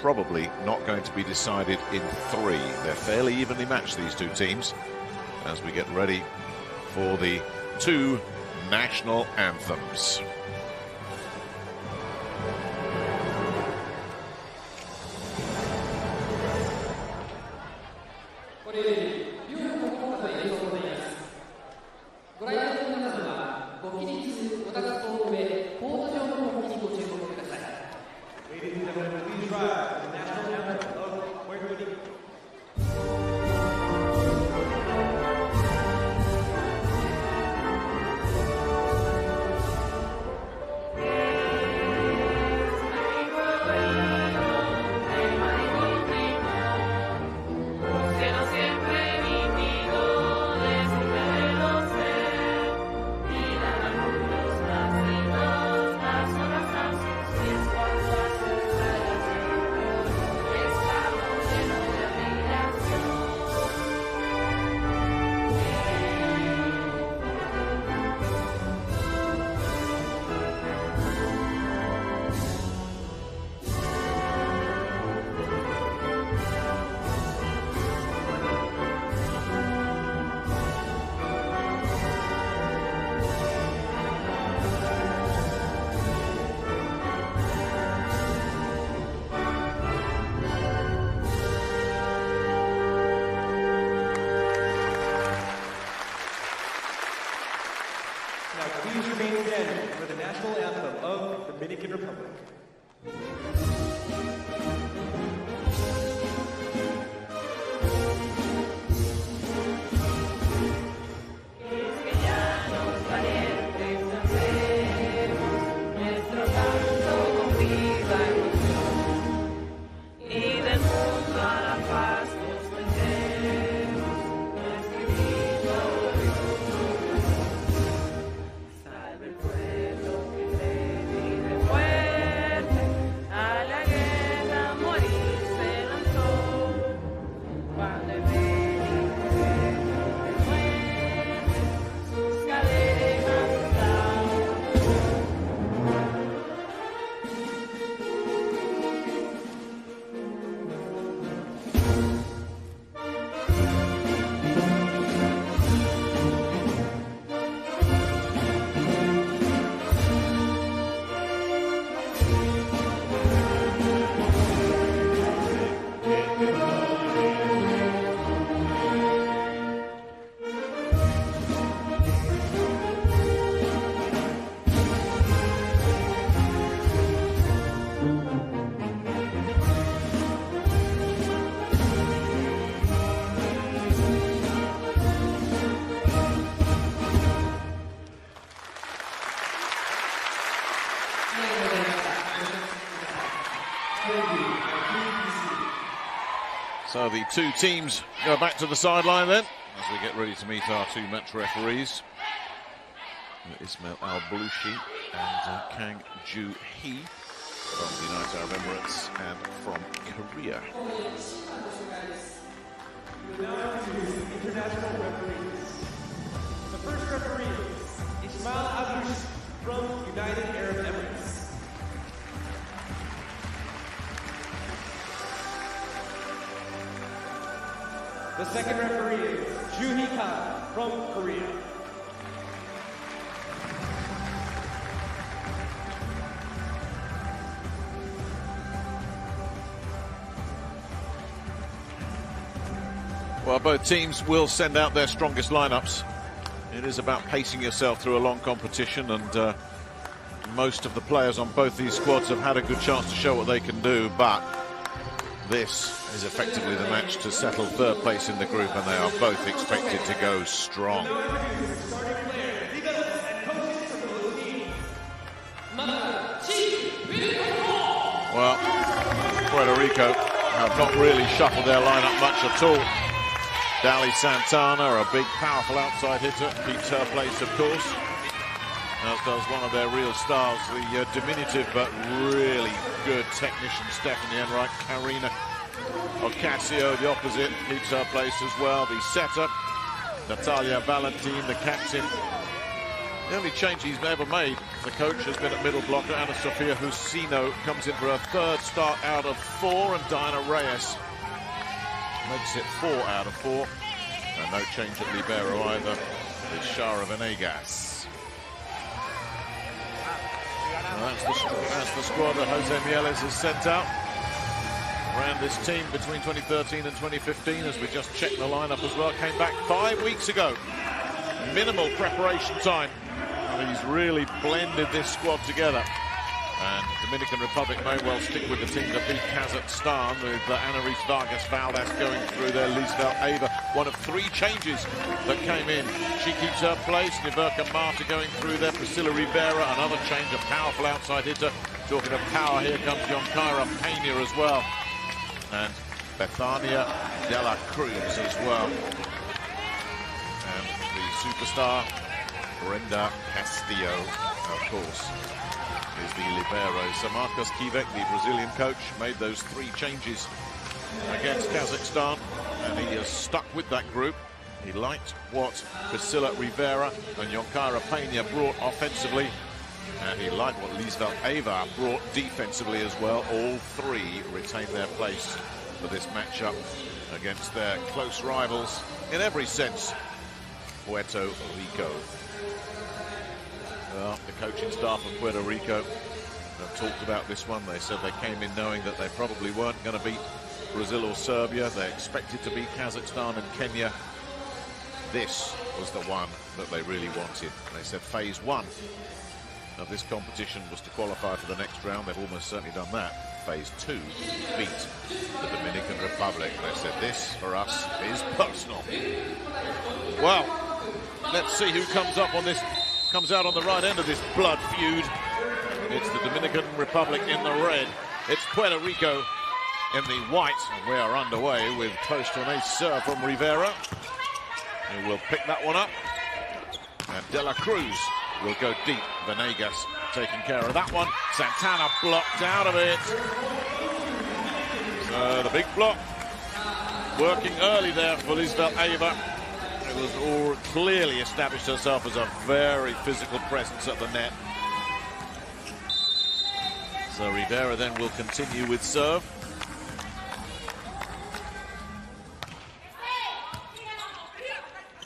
probably not going to be decided in 3. They're fairly evenly matched, these two teams, as we get ready for the 2 national anthems. Please remain standing for the national anthem of the Dominican Republic. So the 2 teams go back to the sideline then, as we get ready to meet our 2 match referees, Ismail Al-Balushi and Kang Joo-hee from the United Arab Emirates and from Korea. Now to international referees. The first referee is Ismail Al-Balushi from United Arab Emirates. The second referee is Joo-hee Kang from Korea. Well, both teams will send out their strongest lineups. It is about pacing yourself through a long competition, and most of the players on both these squads have had a good chance to show what they can do, but this is effectively the match to settle 3rd place in the group, and they are both expected to go strong. Well, Puerto Rico have not really shuffled their lineup much at all. Dali Santana, a big, powerful outside hitter, keeps her place, of course. As does one of their real stars, the diminutive but really good technician Stephanie Enright. Karina Ocasio, the opposite, keeps her place as well. The setter, Natalia Valentin, the captain. The only change he's ever made the coach, has been at middle blocker. Ana Sofia Jusino comes in for her third start out of 4, and Diana Reyes makes it 4 out of 4. And no change at libero either with Shara Venegas. That's the squad that Jose Mieles has sent out. Ran this team between 2013 and 2015, as we just checked the lineup as well. Came back 5 weeks ago. Minimal preparation time. And he's really blended this squad together. And Dominican Republic may well stick with the team that beat Kazakhstan, with Annalise Vargas Valdez going through there, Liesbeth Eva, one of 3 changes that came in. She keeps her place. Niverka Marta going through there, Priscilla Rivera, another change, a powerful outside hitter. Talking of power, here comes Yonkira Pena as well. And Bethania de la Cruz as well. And the superstar, Brenda Castillo, of course, is the libero. So Marcos Kivek, the Brazilian coach, made those 3 changes against Kazakhstan, and he has stuck with that group. He liked what Priscilla Rivera and Yonkira Pena brought offensively, and he liked what Liesbeth Eva brought defensively as well. All 3 retain their place for this matchup against their close rivals in every sense, Puerto Rico. Well, the coaching staff of Puerto Rico have talked about this one. They said they came in knowing that they probably weren't going to beat Brazil or Serbia. They expected to beat Kazakhstan and Kenya. This was the one that they really wanted. They said phase 1 of this competition was to qualify for the next round. They've almost certainly done that. Phase 2, beat the Dominican Republic. They said this, for us, is personal. Well, let's see who comes up on this. Comes out on the right end of this blood feud. It's the Dominican Republic in the red. It's Puerto Rico in the white. And we are underway with close to an ace serve from Rivera, who will pick that one up. And De La Cruz will go deep. Venegas taking care of that one. Santana blocked out of it. So the big block working early there for Liesbeth Eva. Was all clearly established herself as a very physical presence at the net. So Rivera then will continue with serve.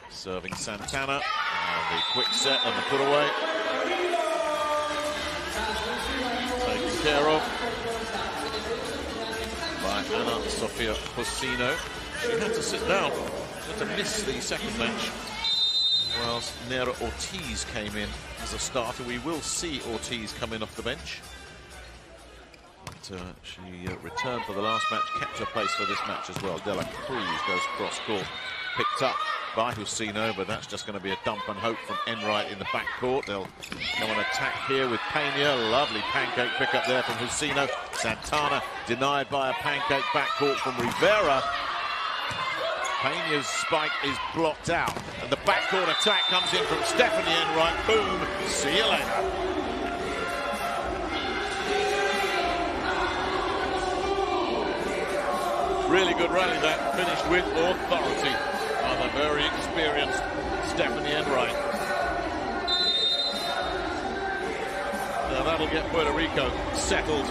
Serving Santana, and the quick set and the put away. Taken care of by Ana Sofia Jusino. She had to sit down. To miss the second match, whilst Nera Ortiz came in as a starter. We will see Ortiz come in off the bench. But, she returned for the last match, kept her place for this match as well. De La Cruz goes cross-court, picked up by Jusino, but that's just going to be a dump and hope from Enright in the backcourt. They'll go on attack here with Pena. Lovely pancake pickup there from Jusino. Santana denied by a pancake backcourt from Rivera. Pena's spike is blocked out, and the backcourt attack comes in from Stephanie Enright. Boom, see you later. Really good rally that, finished with authority by the very experienced Stephanie Enright. Now that'll get Puerto Rico settled.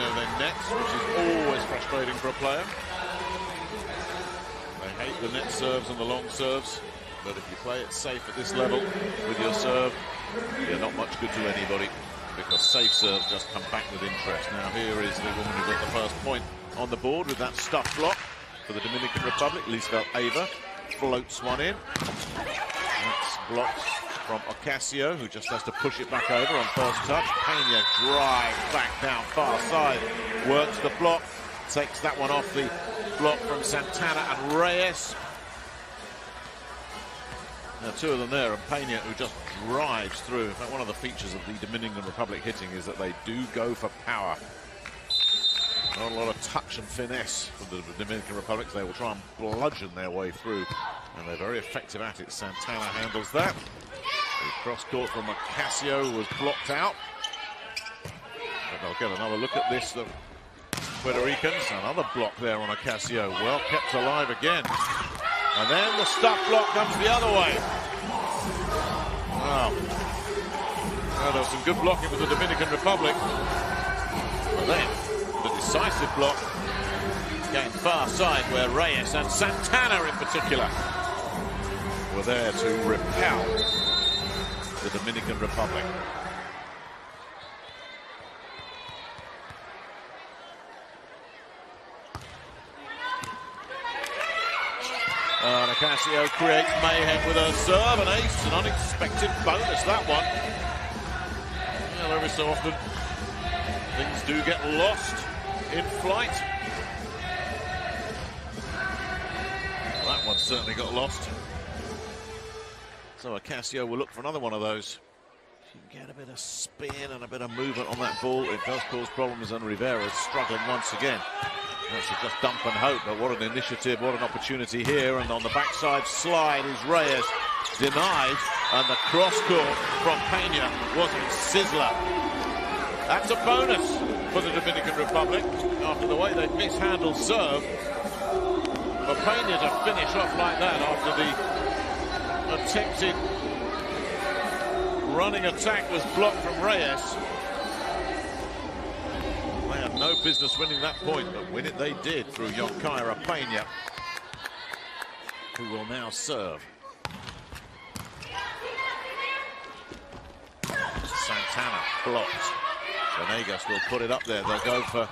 Then nets, which is always frustrating for a player. They hate the net serves and the long serves, but if you play it safe at this level with your serve, you're not much good to anybody, because safe serves just come back with interest. Now here is the woman who got the first point on the board with that stuff block for the Dominican Republic. Liesbeth Eva floats one in. That's blocked from Ocasio, who just has to push it back over on first touch. Pena drives back down far side, works the block, takes that one off the block from Santana and Reyes. Now 2 of them there, and Pena, who just drives through. In fact, one of the features of the Dominican Republic hitting is that they do go for power. Not a lot of touch and finesse for the Dominican Republic. They will try and bludgeon their way through, and they're very effective at it. Santana handles that. The cross-court from Ocasio was blocked out. But they'll get another look at this, the Puerto Ricans. Another block there on Ocasio. Well kept alive again. And then the stuff block comes the other way. now. Well, there was some good blocking with the Dominican Republic. But then, the decisive block came far side where Reyes and Santana in particular were there to repel the Dominican Republic. Nicasio creates mayhem with her serve, an ace, an unexpected bonus, that one. Well, every so often, things do get lost in flight. Well, that one certainly got lost. So Nicasio will look for another one of those. She can get a bit of spin and a bit of movement on that ball. It does cause problems, and Rivera's struggling once again. That should just dump and hope, but what an initiative, what an opportunity here. And on the backside slide is Reyes, denied, and the cross court from Pena was a sizzler. That's a bonus for the Dominican Republic after the way they mishandled serve. For Pena to finish off like that after the attempted running attack was blocked from Reyes. They had no business winning that point, but win it they did through Yonkira Pena, who will now serve. Santana blocked. Venegas will put it up there. They'll go for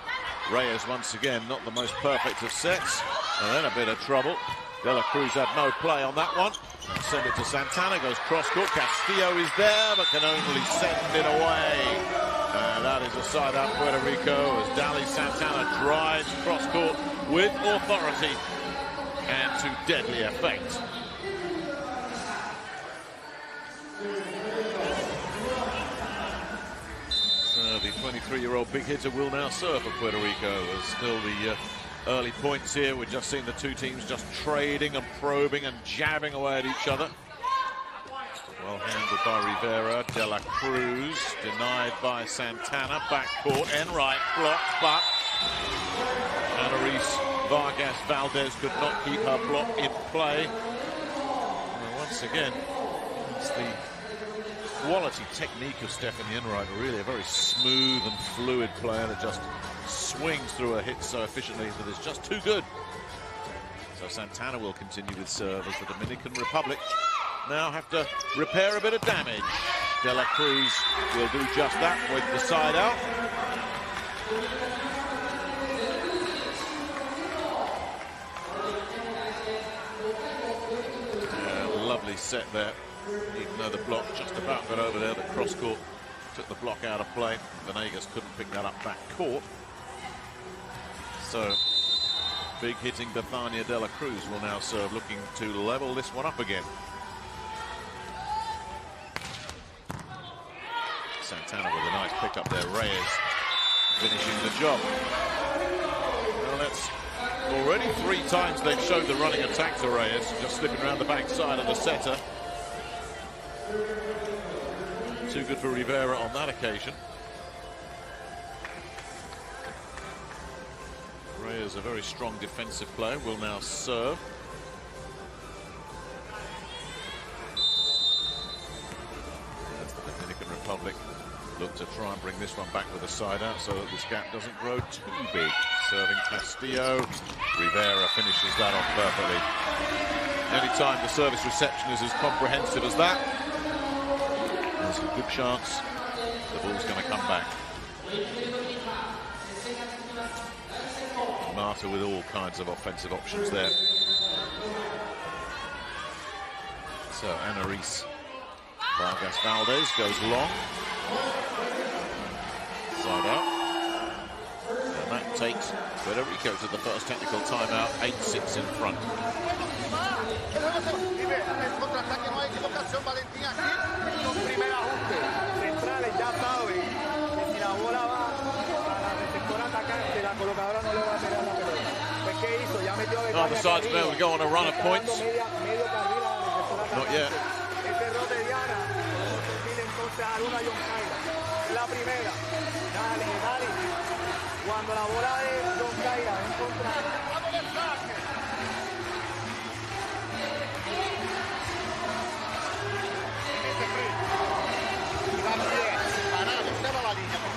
Reyes once again. Not the most perfect of sets. And then a bit of trouble. De La Cruz had no play on that one. They'll send it to Santana. Goes cross-court. Castillo is there, but can only send it away. And that is a side out Puerto Rico as Dali Santana drives cross-court with authority and to deadly effect. So the 23-year-old big hitter will now serve for Puerto Rico. There's still the early points here. We've just seen the two teams just trading and probing and jabbing away at each other. Well handled by Rivera. De La Cruz denied by Santana. Backcourt, Enright blocked, but Annalise Vargas Valdez could not keep her block in play. Well, once again, it's the quality technique of Stephanie Enright. Really a very smooth and fluid player that just swings through her hits so efficiently that it's just too good. So Santana will continue with serve as the Dominican Republic now have to repair a bit of damage. De La Cruz will do just that with the side out. Yeah, lovely set there, even though the block just about got over there. The cross court took the block out of play. Venegas couldn't pick that up back court. So big hitting Bethania De La Cruz will now serve, looking to level this one up again. Santana with a nice pick up there. Reyes finishing the job. Well, that's already 3 times they've showed the running attack to Reyes, just slipping around the backside of the setter. Too good for Rivera on that occasion. Reyes, a very strong defensive player, will now serve. That's the Dominican Republic. Look to try and bring this one back with a side out so that this gap doesn't grow too big. Serving Castillo. Rivera finishes that off perfectly. Anytime the service reception is as comprehensive as that, there's a good chance the ball's going to come back. Marta with all kinds of offensive options there. So Annalise Vargas Valdez goes long. Side out. And that takes Puerto Rico to the first technical timeout, 8-6 in front. Neither side's been able to go on a run of points. Not yet.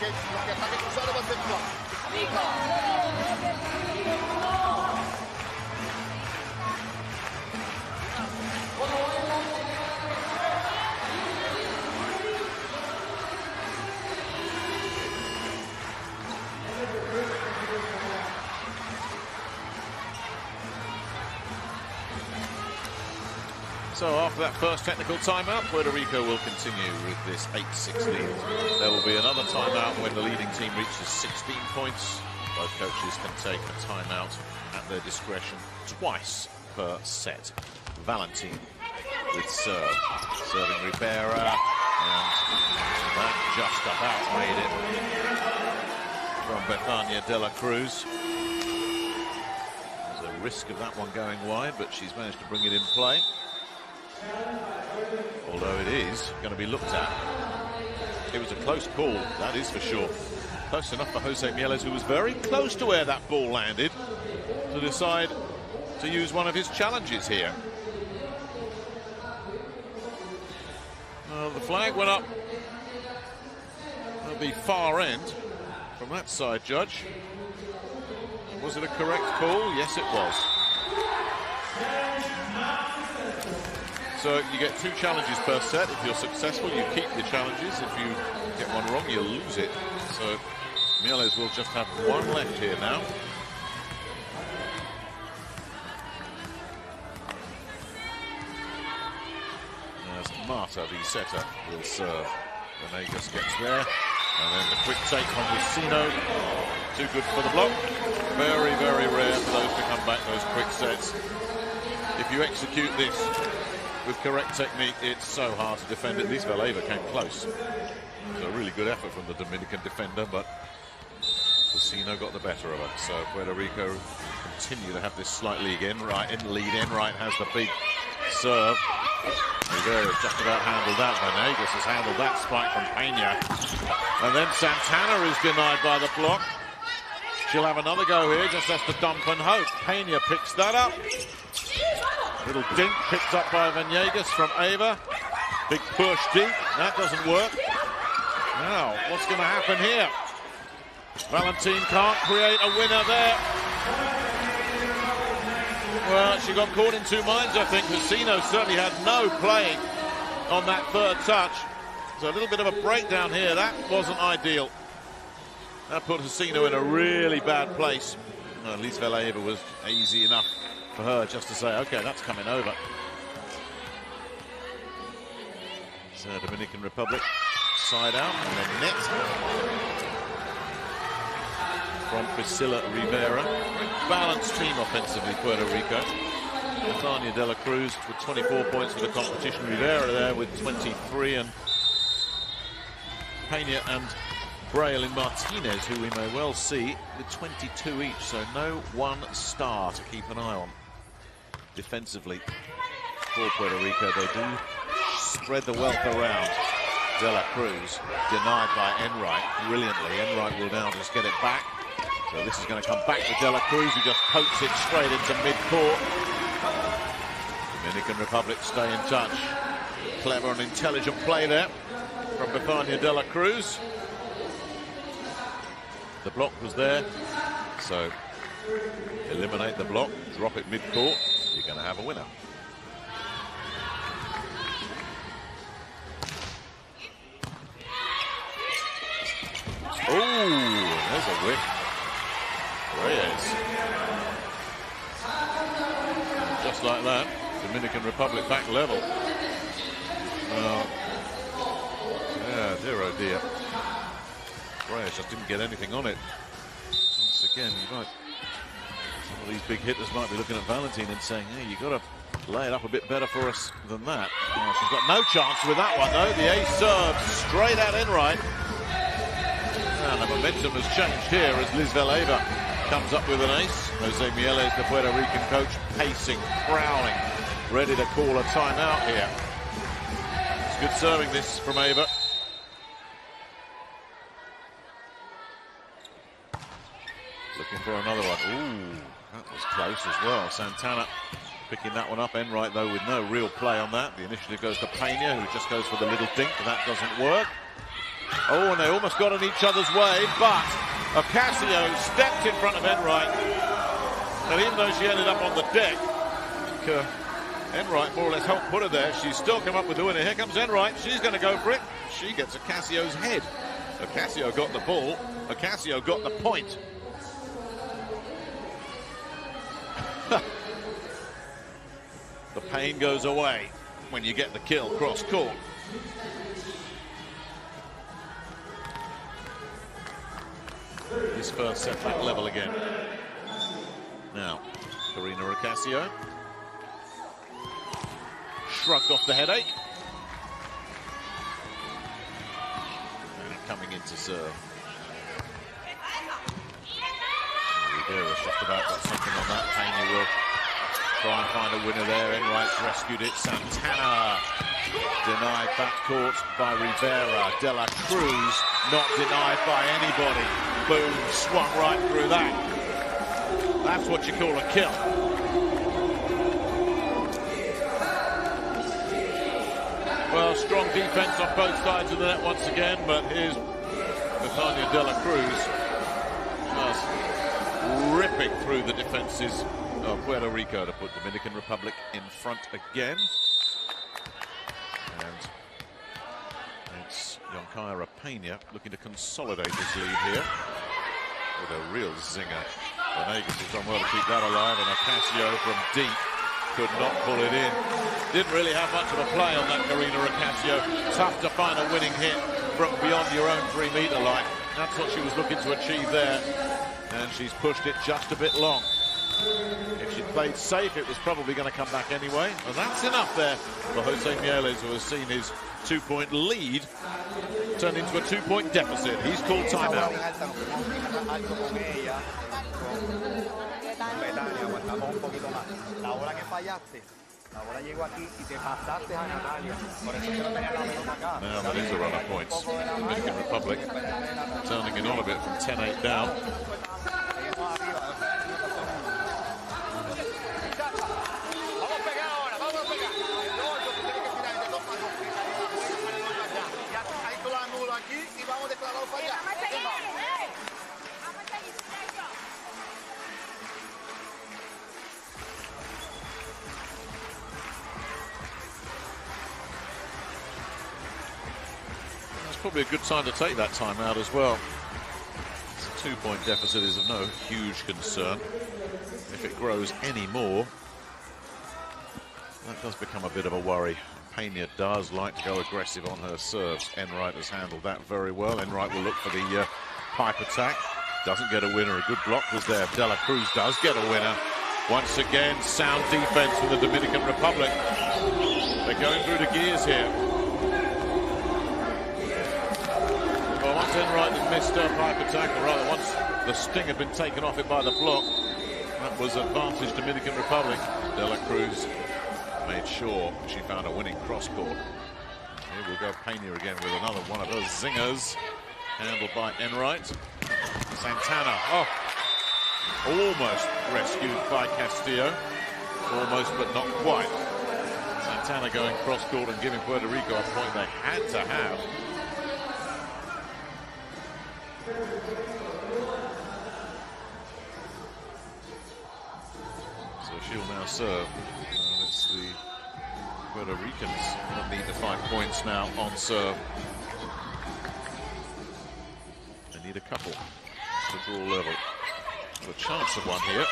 ataque cruzado va a efectuar. So after that first technical timeout, Puerto Rico will continue with this 8-6 lead. There will be another timeout when the leading team reaches 16 points. Both coaches can take a timeout at their discretion twice per set. Valentin with serve. Serving Rivera, and that just about made it from Bethania de la Cruz. There's a risk of that one going wide, but she's managed to bring it in play. Although it is going to be looked at. It was a close call, that is for sure. Close enough for Jose Mieles, who was very close to where that ball landed, to decide to use one of his challenges here. The flag went up at the far end from that side, Judge. Was it a correct call? Yes, it was. So you get 2 challenges per set. If you're successful, you keep your challenges. If you get one wrong, you lose it. So Mieles will just have 1 left here now. As Marta Viceta will serve. Venegas gets there. And then the quick take from Lucino. Too good for the block. Very, very rare for those to come back, those quick sets. If you execute this with correct technique, it's so hard to defend. At least Valeva came close. So a really good effort from the Dominican defender, but Lucino got the better of her. So Puerto Rico continue to have this slight lead. Enright has the big serve. Rivera's just about handled that. Venegas has handled that spike from Pena. And then Santana is denied by the block. She'll have another go here, just has to dump and hope. Pena picks that up. Little dink picked up by Venegas from Ava. Big push deep. That doesn't work. Now, what's going to happen here? Valentin can't create a winner there. Well, she got caught in 2 minds, I think. Lucino certainly had no playing on that third touch. So a little bit of a breakdown here. That wasn't ideal. That put Lucino in a really bad place. Well, at least Valeva was easy enough for her just to say, okay, that's coming over. So Dominican Republic side out, and then net from Priscilla Rivera. Balanced team offensively, Puerto Rico. Bethania de la Cruz with 24 points for the competition. Rivera there with 23, and Pena and Braille and Martinez, who we may well see, with 22 each. So no 1 star to keep an eye on defensively for Puerto Rico. They do spread the wealth around. De la Cruz denied by Enright brilliantly. Enright will now just get it back. So this is going to come back to De la Cruz, who just pokes it straight into mid-court. Dominican Republic stay in touch. Clever and intelligent play there from Bethania de la Cruz. The block was there, so eliminate the block, drop it mid-court, you're going to have a winner. Oh, there's a whip. Reyes. Just like that, Dominican Republic back level. Yeah, dear oh dear. Reyes just didn't get anything on it. Once again, you might, some of these big hitters might be looking at Valentin and saying, hey, you got to lay it up a bit better for us than that. She's got no chance with that one, though. The ace serve straight at Enright. And the momentum has changed here as Liz Valeva comes up with an ace. Jose Mieles, the Puerto Rican coach, pacing, prowling, ready to call a timeout here. It's good serving this from Ava. Looking for another one. Ooh, that was close as well. Santana picking that one up. Enright, though, with no real play on that. The initiative goes to Pena, who just goes for the little dink. That doesn't work. Oh, and they almost got in each other's way, but Ocasio stepped in front of Enright. And even though she ended up on the deck, Enright more or less helped put her there. She's still come up with the winner. Here comes Enright. She's going to go for it. She gets Ocasio's head. Ocasio got the ball. Ocasio got the point. The pain goes away when you get the kill cross court. His first set back level again. Now, Karina Ocasio shrugged off the headache. And coming in to serve. Rivera's just about got something on that. Pena will try and find a winner there. Enright's rescued it. Santana denied backcourt by Rivera. De La Cruz not denied by anybody. Boom, swung right through that. That's what you call a kill. Well, strong defense on both sides of the net once again, but here's Betania De La Cruz just ripping through the defenses of Puerto Rico to put Dominican Republic in front again. And it's Yonkira Pena looking to consolidate this lead here with a real zinger. Venegas has done well to keep that alive, and Ocasio from deep could not pull it in. Didn't really have much of a play on that Karina Ocasio. Tough to find a winning hit from beyond your own 3-meter line. That's what she was looking to achieve there. And she's pushed it just a bit long. If she played safe, it was probably going to come back anyway. And that's enough there for Jose Mieles, who has seen his 2-point lead turn into a 2-point deficit. He's called timeout. Now that is a run of points. Dominican Republic turning it on a bit from 10-8 down. Probably a good time to take that timeout as well. It's a 2-point deficit is of no huge concern. If it grows any more, that does become a bit of a worry. Pena does like to go aggressive on her serves. Enright has handled that very well. Enright will look for the pipe attack. Doesn't get a winner. A good block was there. De La Cruz does get a winner. Once again, sound defense from the Dominican Republic. They're going through the gears here. Well, once Enright had missed her pipe attack, or rather once the sting had been taken off it by the block, that was advantage Dominican Republic. De La Cruz made sure she found a winning cross court. Here we'll go Pena again with another one of those zingers, handled by Enright. Santana, almost rescued by Castillo. Almost, but not quite. Santana going cross court and giving Puerto Rico a point they had to have. So she'll now serve. It's the Puerto Ricans that need to find points now on serve. They need a couple to draw level. There's a chance of one here.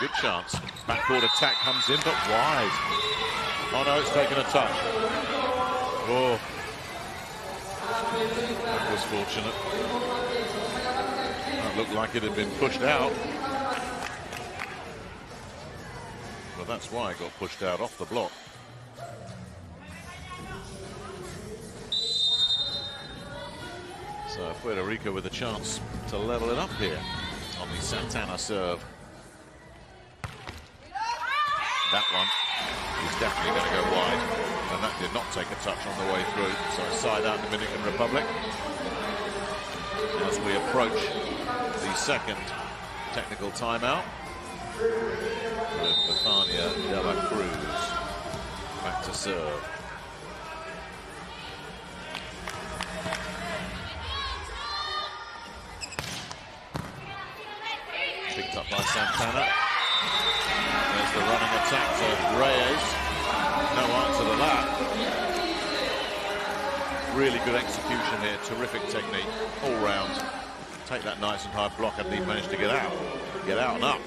Good chance. Backcourt attack comes in, but wide. Oh no, it's taken a touch. Oh. That was fortunate. That looked like it had been pushed out. But that's why it got pushed out off the block. So Puerto Rico with a chance to level it up here on the Santana serve. That one is definitely going to go wide, and that did not take a touch on the way through. So side out Dominican Republic as we approach the second technical timeout with Betania De La Cruz back to serve. Picked up by Santana. There's the running attack to Reyes. No answer to that. Really good execution here. Terrific technique all round. Take that nice and high block, and he managed to get out. Get out and up.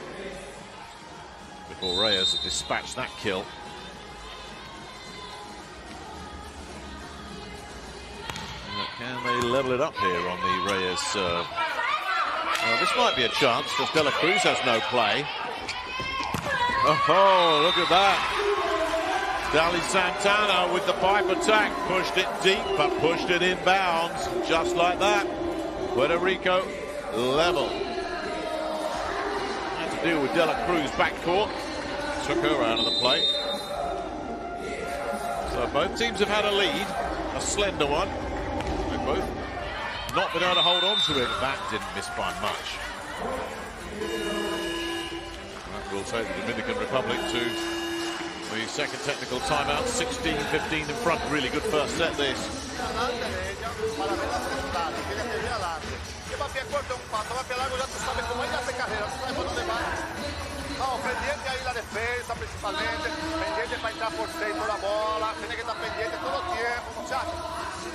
Before Reyes had dispatched that kill. Can they level it up here on the Reyes serve? Well, this might be a chance because De La Cruz has no play. Oh, look at that. Dali Santana with the pipe attack. Pushed it deep, but pushed it inbounds. Just like that. Puerto Rico level. Had to deal with De La Cruz backcourt. Took her out of the play. So both teams have had a lead. A slender one. They've both not been able to hold on to it. That didn't miss by much. That will take the Dominican Republic to the second technical timeout. 16-15 in front. Really good first set this. No, pendiente ahí la defensa principalmente, pendiente para entrar por 6 por la bola, tiene que estar pendiente todo el tiempo, muchachos.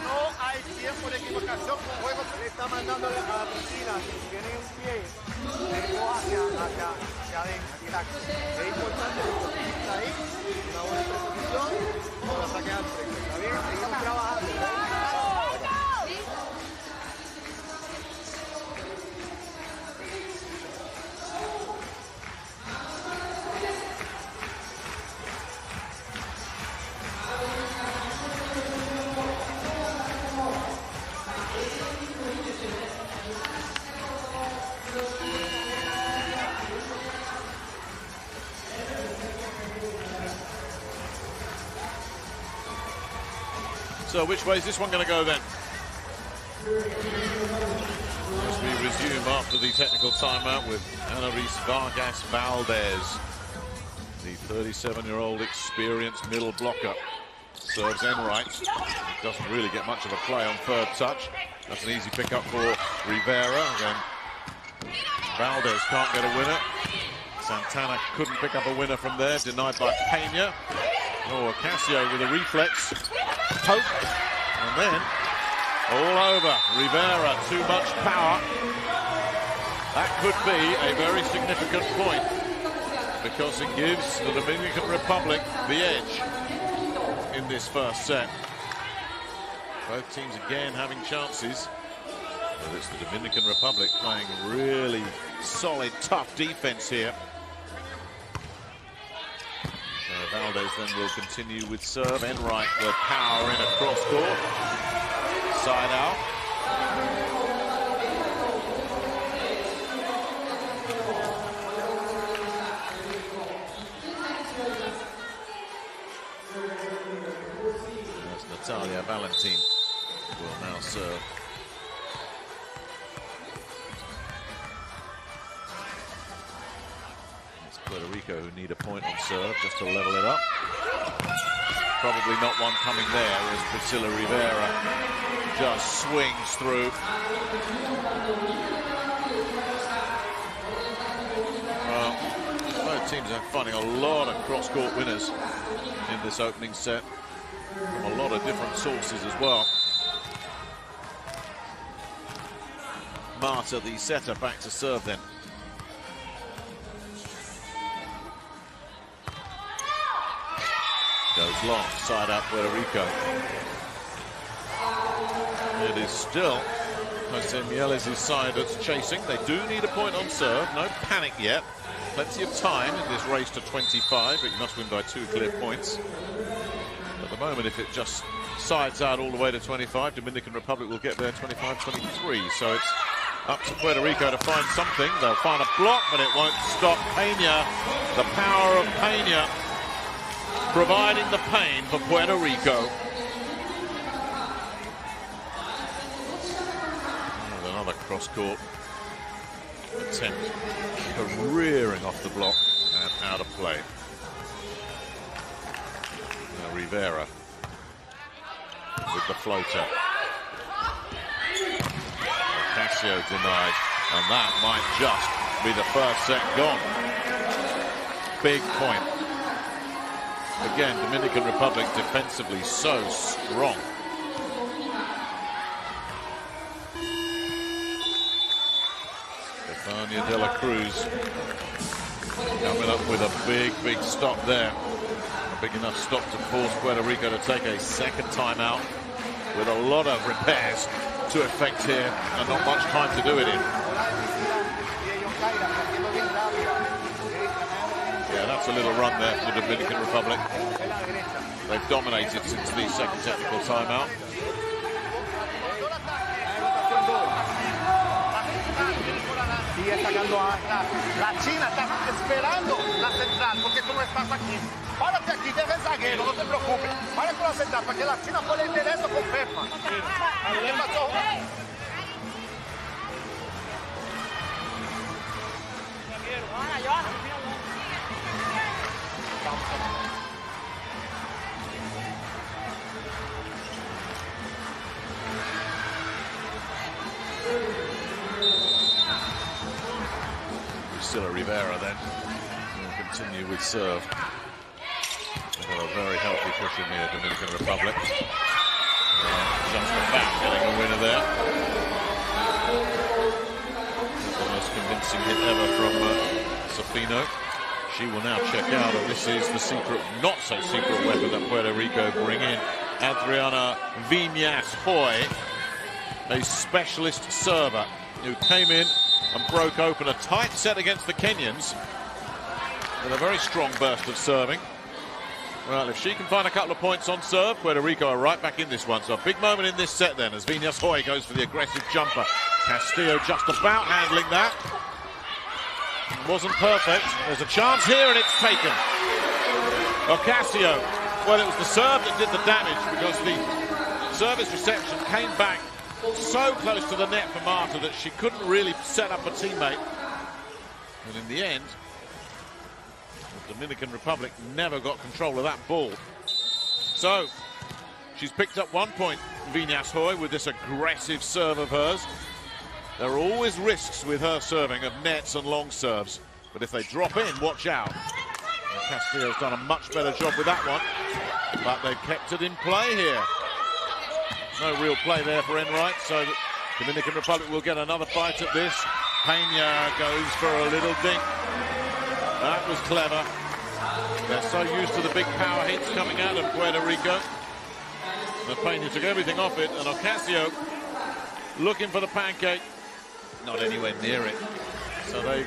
No hay tiempo de equivocación con juego. Le está mandando a la piscina, si tiene un pie, le hacia adentro, directo. Es importante que está ahí, una buena persecución, no la saque al frente, ¿está bien? Seguimos trabajando. So which way is this one going to go then? As we resume after the technical timeout with Anaris Vargas Valdez, the 37-year-old experienced middle blocker. Serves Enright. Doesn't really get much of a play on third touch. That's an easy pickup for Rivera. Then Valdez can't get a winner. Santana couldn't pick up a winner from there. Denied by Pena. Oh, Casio with a reflex. Poke. And then all over. Rivera, too much power. That could be a very significant point because it gives the Dominican Republic the edge in this first set. Both teams again having chances. But it's the Dominican Republic playing really solid, tough defense here. Valdez then will continue with serve. Enright the power in across court. Side out. That's Natalia Valentin will now serve. Puerto Rico who need a point on serve just to level it up. Probably not one coming there as Priscilla Rivera just swings through. Well, both teams are finding a lot of cross-court winners in this opening set from a lot of different sources as well. Marta, the setter, back to serve then. Goes long, side out Puerto Rico. It is still Jose Mieles' side that's chasing. They do need a point on serve. No panic yet. Plenty of time in this race to 25, but you must win by 2 clear points. At the moment, if it just sides out all the way to 25, Dominican Republic will get there 25-23. So it's up to Puerto Rico to find something. They'll find a block, but it won't stop Pena. The power of Pena providing the pain for Puerto Rico. And another cross-court attempt, careering off the block and out of play. Now Rivera with the floater. Casio denied, and that might just be the first set gone. Big point. Again, Dominican Republic defensively so strong. Stefania de la Cruz coming up with a big stop there. A big enough stop to force Puerto Rico to take a second timeout with a lot of repairs to effect here and not much time to do it in. Yeah, that's a little run there for the Dominican Republic. They've dominated since the second technical timeout. Sigue sacando a... La China está esperando la central porque tú no estás aquí. Párate aquí, deja el zaguero, no te preocupes. Para con la central para que la China pueda ir directo con Pepa. ¿Qué pasó? Priscilla Rivera then will continue with serve. They've got a very healthy push in the Dominican Republic. Just about getting a winner there. The most convincing hit ever from Sofino. She will now check out, and this is the secret, not so secret weapon that Puerto Rico bring in. Adriana Viñas-Hoy, a specialist server who came in and broke open a tight set against the Kenyans with a very strong burst of serving. Well, if she can find a couple of points on serve, Puerto Rico are right back in this one. So a big moment in this set then as Viñas-Hoy goes for the aggressive jumper. Castillo just about handling that. Wasn't perfect. There's a chance here and it's taken. Ocasio. Well, it was the serve that did the damage because the service reception came back so close to the net for Marta that she couldn't really set up a teammate. And in the end, the Dominican Republic never got control of that ball. So, she's picked up 1 point, Viñas-Hoy, with this aggressive serve of hers. There are always risks with her serving of nets and long serves. But if they drop in, watch out. And Castillo's done a much better job with that one. But they've kept it in play here. No real play there for Enright, so the Dominican Republic will get another bite at this. Peña goes for a little dink. That was clever. They're so used to the big power hits coming out of Puerto Rico. But Peña took everything off it, and Ocasio looking for the pancake. Not anywhere near it. So they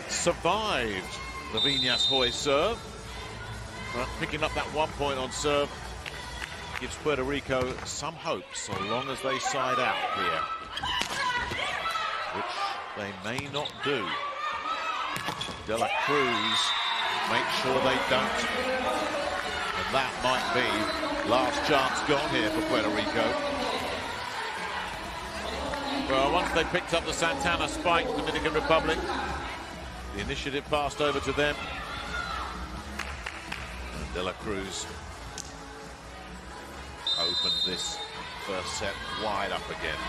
survived the Viñas-Hoy serve. But picking up that 1 point on serve gives Puerto Rico some hope, so long as they side out here, which they may not do. De la Cruz make sure they don't, and that might be last chance gone here for Puerto Rico. Well, once they picked up the Santana spike, Dominican Republic, the initiative passed over to them. And De La Cruz opened this first set wide up again.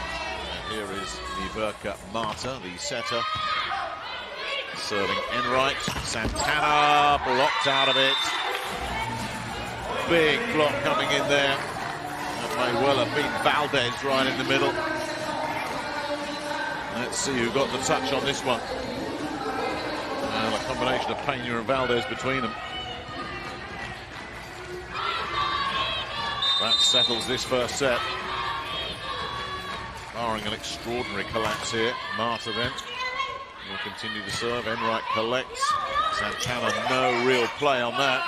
And here is Niverka Marta, the setter, serving Enright. Santana blocked out of it. Big block coming in there. That may well have been Valdez right in the middle. Let's see who got the touch on this one. Well, a combination of Peña and Valdez between them. That settles this first set. Barring an extraordinary collapse here. Marta then will continue to serve. Enright collects. Santana, no real play on that.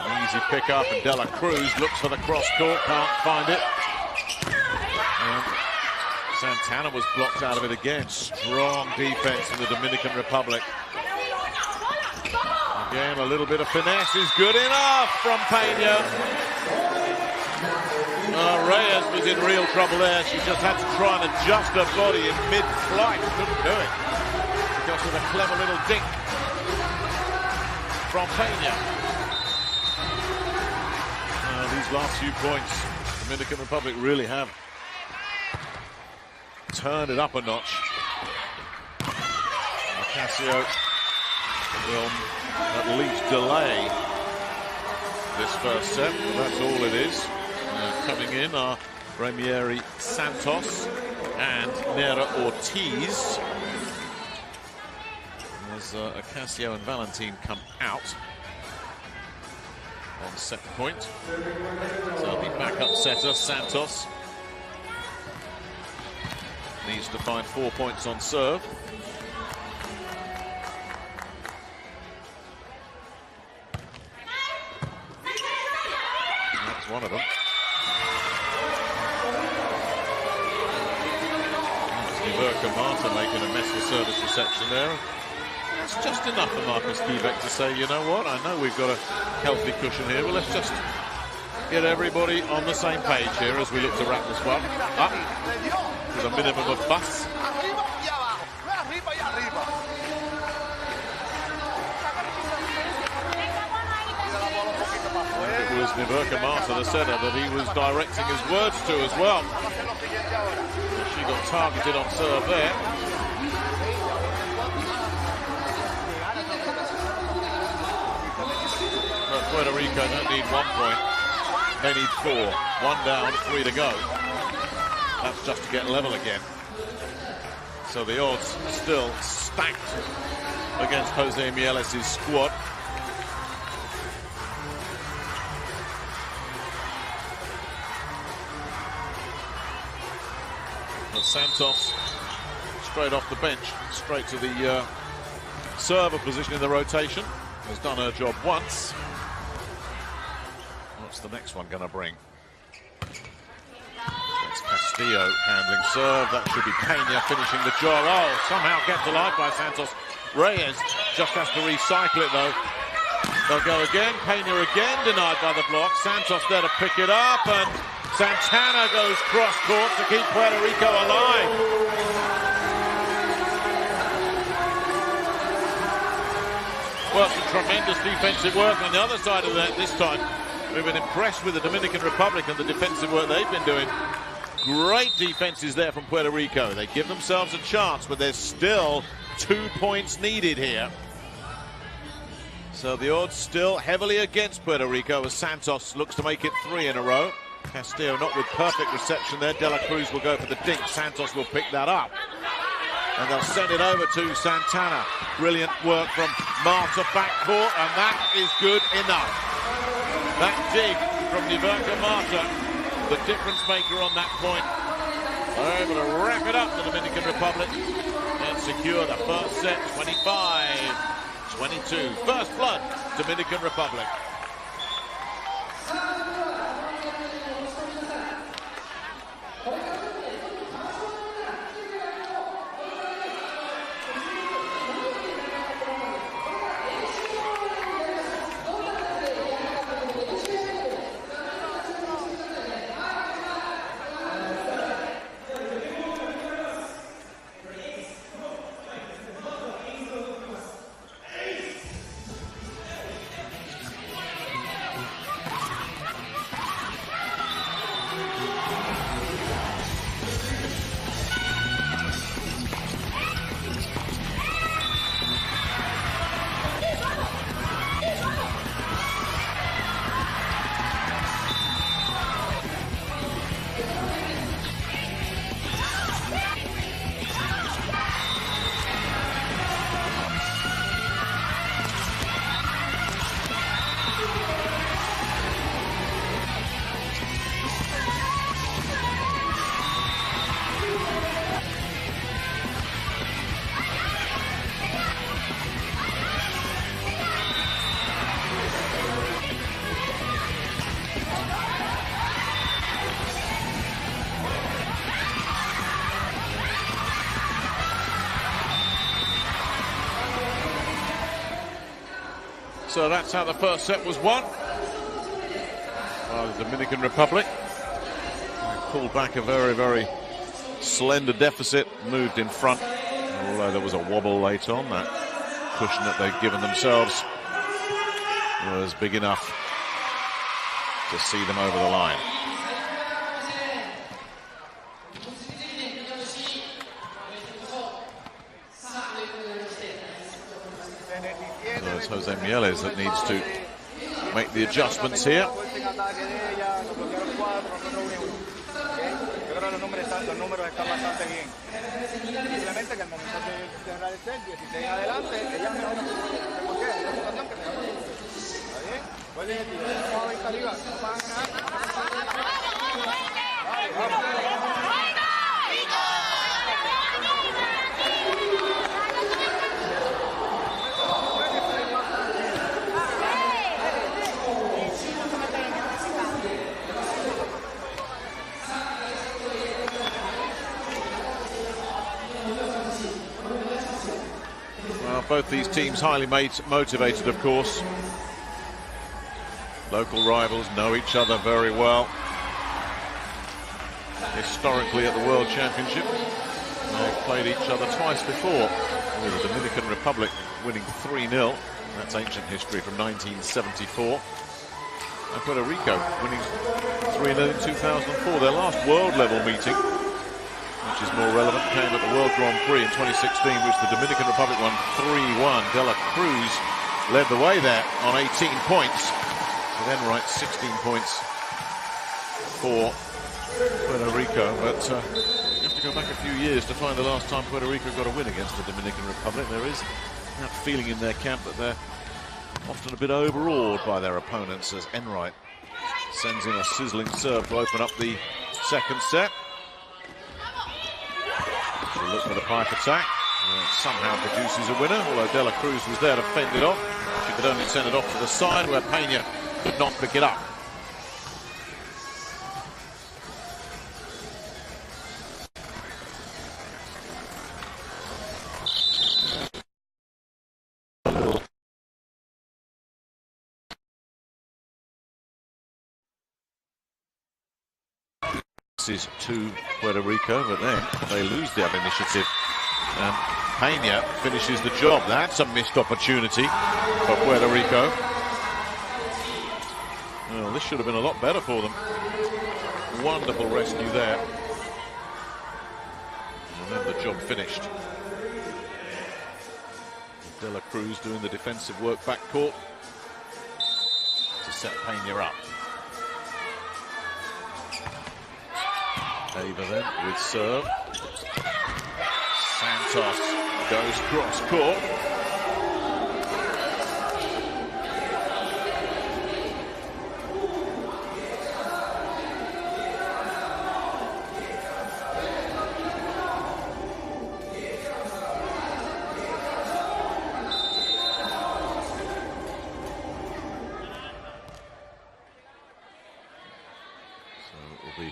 An easy pick up, and De La Cruz looks for the cross court, can't find it. And Santana was blocked out of it again. Strong defense in the Dominican Republic. Again, a little bit of finesse is good enough from Peña. Reyes was in real trouble there. She just had to try and adjust her body in mid-flight. Couldn't do it because of a clever little dink from Peña. These last few points, Dominican Republic really have turned it up a notch. Casio will at least delay this first set, but that's all it is. Coming in are Ramieri Santos and Nera Ortiz. As Casio and Valentin come out on set point. So the backup setter, Santos, needs to find 4 points on serve. And that's one of them. Niverka Marta making a mess of service reception there. That's just enough for Marcus Kivek to say, you know what, I know we've got a healthy cushion here, but let's just get everybody on the same page here as we look to wrap this one up with a minimum of fuss. It was Niverka Marta, the setter, that he was directing his words to as well. She got targeted on serve there. But Puerto Rico don't need 1 point. They need 4. 1 down, 3 to go. That's just to get level again. So the odds still stacked against Jose Mieles' squad. But Santos, straight off the bench, straight to the server position in the rotation. Has done her job once. What's the next one going to bring? It's Castillo handling serve. That should be Pena finishing the job. Oh, somehow kept alive by Santos. Reyes just has to recycle it though. They'll go again. Pena again denied by the block. Santos there to pick it up, and Santana goes cross court to keep Puerto Rico alive. Well, some tremendous defensive work on the other side of that this time. We've been impressed with the Dominican Republic and the defensive work they've been doing. Great defenses there from Puerto Rico. They give themselves a chance, but there's still 2 points needed here. So the odds still heavily against Puerto Rico as Santos looks to make it 3 in a row. Castillo not with perfect reception there. De La Cruz will go for the dink. Santos will pick that up. And they'll send it over to Santana. Brilliant work from Marta backcourt, and that is good enough. That dig from Niverka Marta, the difference maker on that point. They're able to wrap it up, the Dominican Republic, and secure the first set, 25-22. First blood, Dominican Republic. So that's how the first set was won. Well, the Dominican Republic pulled back a very, very slender deficit, moved in front. Although there was a wobble late on, that cushion that they'd given themselves was big enough to see them over the line. So it's Jose Mieles that needs to make the adjustments here. Well, both these teams highly motivated, of course. Local rivals know each other very well. Historically at the World Championship, they've played each other twice before, with the Dominican Republic winning 3-0. That's ancient history from 1974. And Puerto Rico winning 3-0 in 2004. Their last world level meeting, which is more relevant, came at the World Grand Prix in 2016, which the Dominican Republic won 3-1. De La Cruz led the way there on 18 points. Then right, 16 points for Puerto Rico. But you have to go back a few years to find the last time Puerto Rico got a win against the Dominican Republic. There is that feeling in their camp that they're often a bit overawed by their opponents, as Enright sends in a sizzling serve to open up the second set. She'll look for the pipe attack. Somehow produces a winner, although De La Cruz was there to fend it off. She could only send it off to the side where Peña could not pick it up. This is to Puerto Rico, but then they lose their initiative. Peña finishes the job. That's a missed opportunity for Puerto Rico. Well, this should have been a lot better for them. Wonderful rescue there. And then the job finished. De La Cruz doing the defensive work back court to set Peña up. Ava then with serve. Santos goes cross court.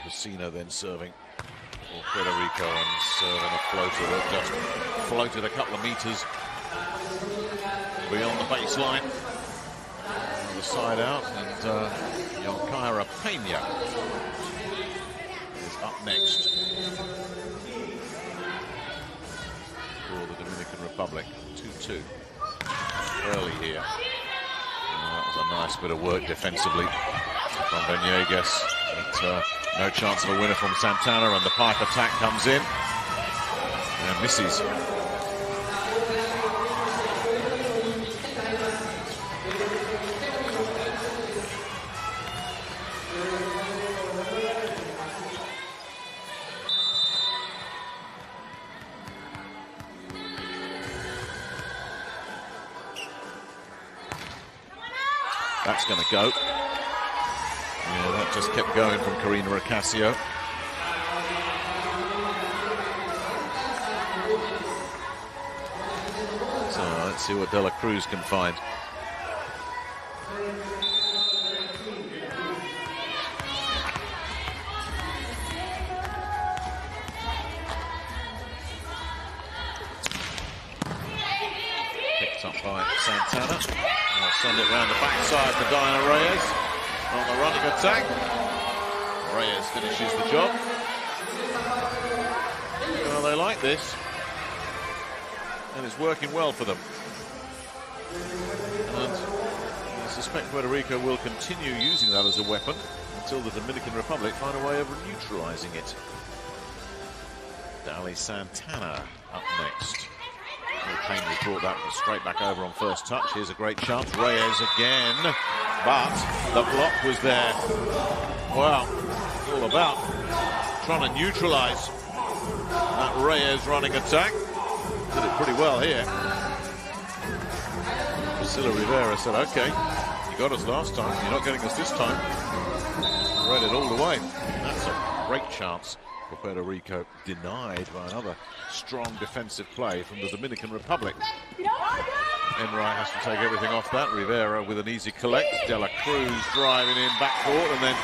Husina then serving for Puerto Rico, and serving a floater that just floated a couple of meters beyond the baseline. On the side out, and Yonkira Peña is up next for the Dominican Republic. 2-2 early here. And that was a nice bit of work defensively from Venegas. But, no chance of a winner from Santana, and the pipe attack comes in and misses. That's going to go. Yeah, that just kept going from Karina Ocasio. So let's see what De La Cruz can find. Picked up by Santana. They'll send it round the backside to Diana Reyes. On the running attack, Reyes finishes the job. Well, they like this, and it's working well for them. And I suspect Puerto Rico will continue using that as a weapon until the Dominican Republic find a way of neutralizing it. Dali Santana up next. Payne brought that straight back over on first touch. Here's a great chance. Reyes again, but the block was there. Well, it's all about trying to neutralize that Reyes running attack. Did it pretty well here. Priscilla Rivera said, okay, you got us last time, you're not getting us this time. Read it all the way. That's a great chance for Puerto Rico, denied by another strong defensive play from the Dominican Republic. Enright has to take everything off that. Rivera with an easy collect. De La Cruz driving in backcourt and then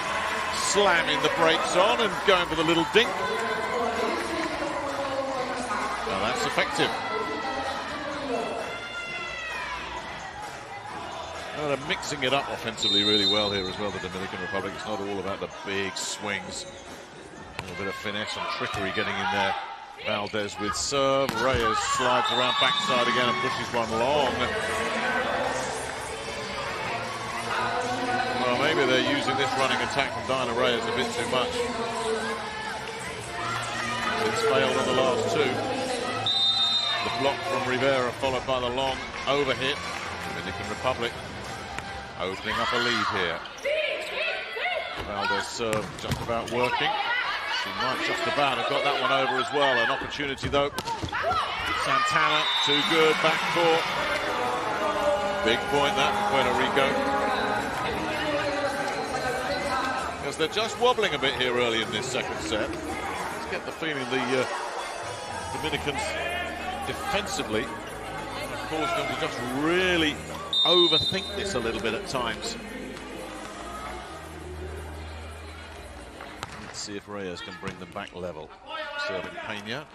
slamming the brakes on and going for the little dink. Now that's effective. Now they're mixing it up offensively really well here as well, the Dominican Republic. It's not all about the big swings. A little bit of finesse and trickery getting in there. Valdez with serve. Reyes slides around backside again and pushes one long. Well, maybe they're using this running attack from Diana Reyes a bit too much. It's failed on the last two. The block from Rivera followed by the long overhit. Dominican Republic opening up a lead here. Valdez serve just about working. She might just about have got that one over as well. An opportunity though. Santana, too good, backcourt. Big point that for Puerto Rico. Because they're just wobbling a bit here early in this second set. Let's get the feeling the Dominicans defensively have caused them to just really overthink this a little bit at times. Let's see if Reyes can bring them back level. Serving Pena.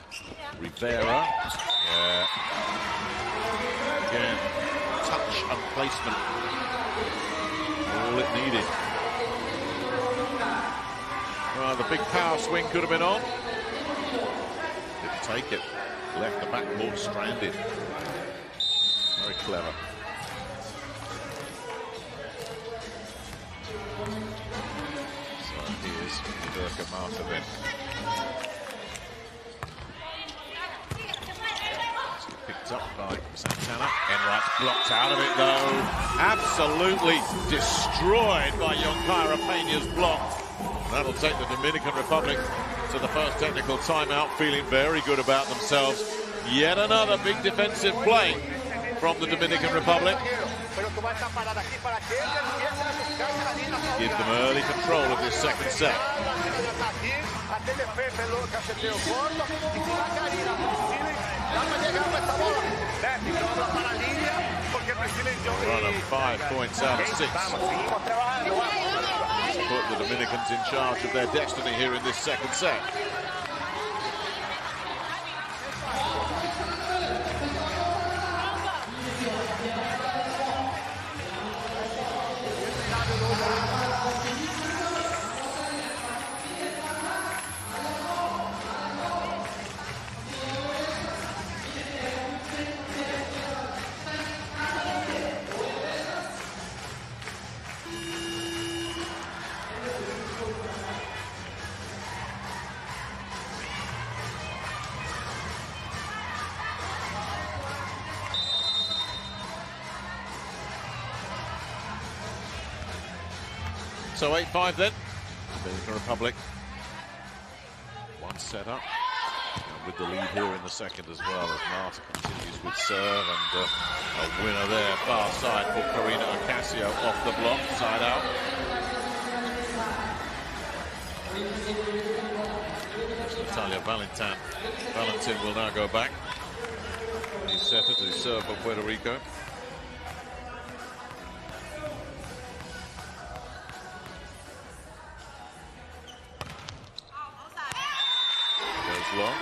Rivera. Yeah. Again, touch and placement. All it needed. Well, the big power swing could have been on. Didn't take it. Left the backboard stranded. Very clever. So here's Berka Marta then. Picked up by Santana. Enright's blocked out of it though. Absolutely destroyed by Yonkira Pena's block. That'll take the Dominican Republic to the first technical timeout, feeling very good about themselves. Yet another big defensive play from the Dominican Republic. Give them early control of this second set. Run of 5 points out of 6. Put the Dominicans in charge of their destiny here in this second set. So 8-5 then. Dominican Republic. One set up. And with the lead here in the second as well as Marta continues with serve and a winner there. Far side for Karina Ocasio off the block. Side out. Natalia Valentin will now go back. He's setter to serve for Puerto Rico. Long.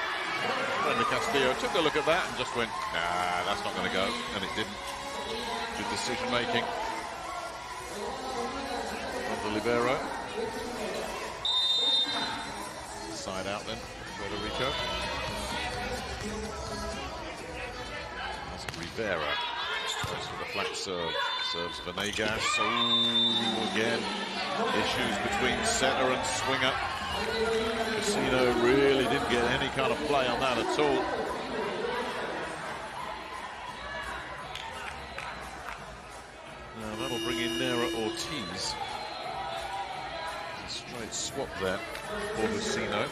Brenda Castillo took a look at that and just went, nah, that's not going to go. And it didn't. Good decision making. On the libero. Side out then, Puerto Rico. That's Rivera. Goes for the flat serve. Serves Venegas. Oh, again. Issues between setter and swinger. Casino really didn't get any kind of play on that at all. swap there for Vecino.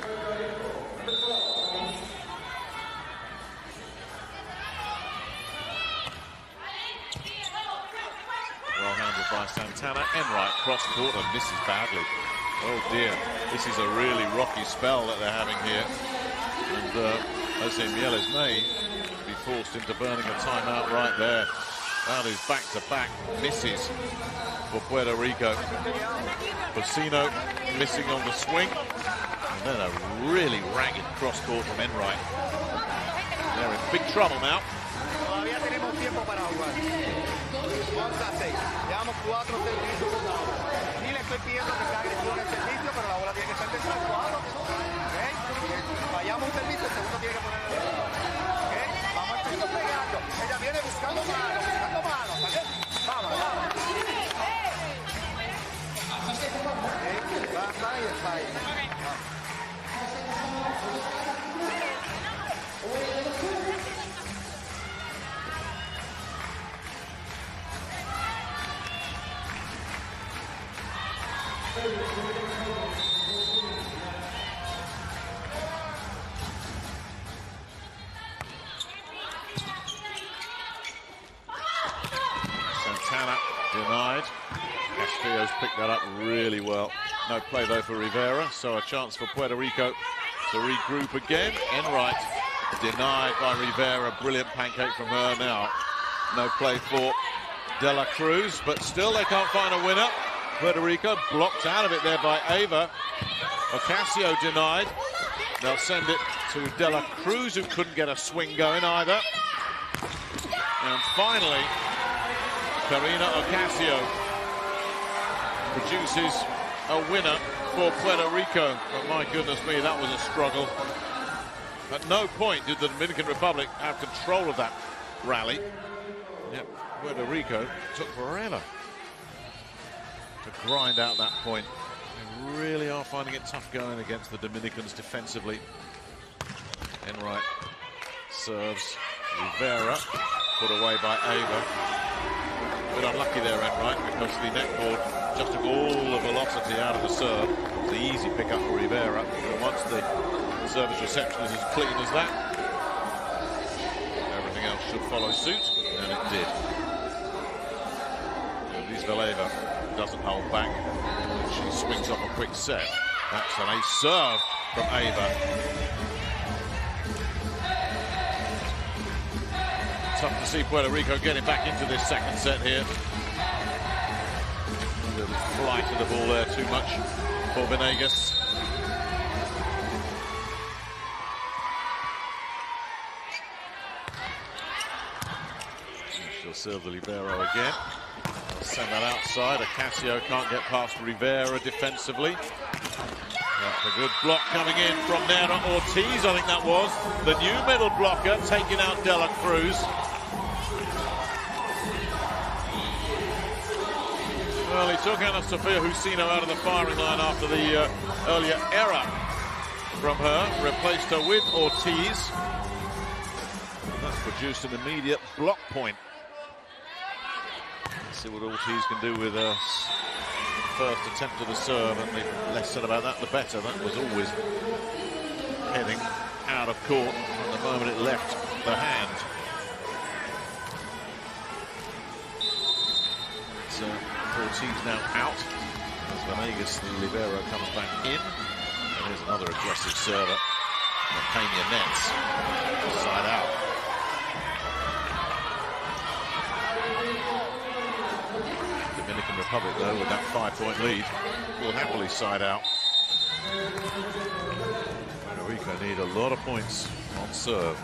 Well handled by Santana. Enright cross court and misses badly. Oh dear, this is a really rocky spell that they're having here. And Jose Mieles may be forced into burning a timeout right there. That is back-to-back misses for Puerto Rico. Vecino missing on the swing. And then a really ragged cross-court from Enright. They're in big trouble now. Todavía tenemos tiempo para jugar. 11-6. Llevamos 4 servicios jugados. Sí le estoy pidiendo que sea agresivo en el servicio, pero la bola tiene que estar dentro del cuadro. ¿Okay? Fallamos un servicio, el segundo tiene que poner el otro. ¿Okay? Vamos a estar pegando. Ella viene buscando mano, ¿vale? Vamos, vamos. ¿Okay? Baja y falla. Santana denied. Castillo's picked that up really well. No play though for Rivera, so a chance for Puerto Rico to regroup again. Enright denied by Rivera. Brilliant pancake from her now. No play for De La Cruz, but still they can't find a winner. Puerto Rico blocked out of it there by Ava. Ocasio denied. They'll send it to De La Cruz, who couldn't get a swing going either. And finally, Karina Ocasio produces a winner for Puerto Rico. But my goodness me, that was a struggle. At no point did the Dominican Republic have control of that rally. Yep, Puerto Rico took forever to grind out that point. They really are finding it tough going against the Dominicans defensively. Enright serves. Rivera put away by Ava. But unlucky there, Enright, because the netboard just took all the velocity out of the serve. It was the easy pickup for Rivera. And once the service reception is as clean as that, everything else should follow suit, and it did. Vizveleva doesn't hold back. She swings off a quick set. That's an ace serve from Ava. Tough to see Puerto Rico getting back into this second set here. A little flight of the ball there, too much for Venegas. She'll serve the libero again. Send that outside. Ocasio can't get past Rivera defensively. That's a good block coming in from Nera Ortiz, I think that was. The new middle blocker taking out De La Cruz. Well, he took Ana Sofia Jusino out of the firing line after the earlier error from her. Replaced her with Ortiz. And that's produced an immediate block point. See what Ortiz can do with a first attempt at the serve, and the less said about that, the better. That was always heading out of court from the moment it left the hand. So Ortiz now out as Venegas, the libero, comes back in. And here's another aggressive server. Peña nets. Side out. Dominican Republic, though, with that 5-point lead, will happily side out. Puerto Rico need a lot of points on serve.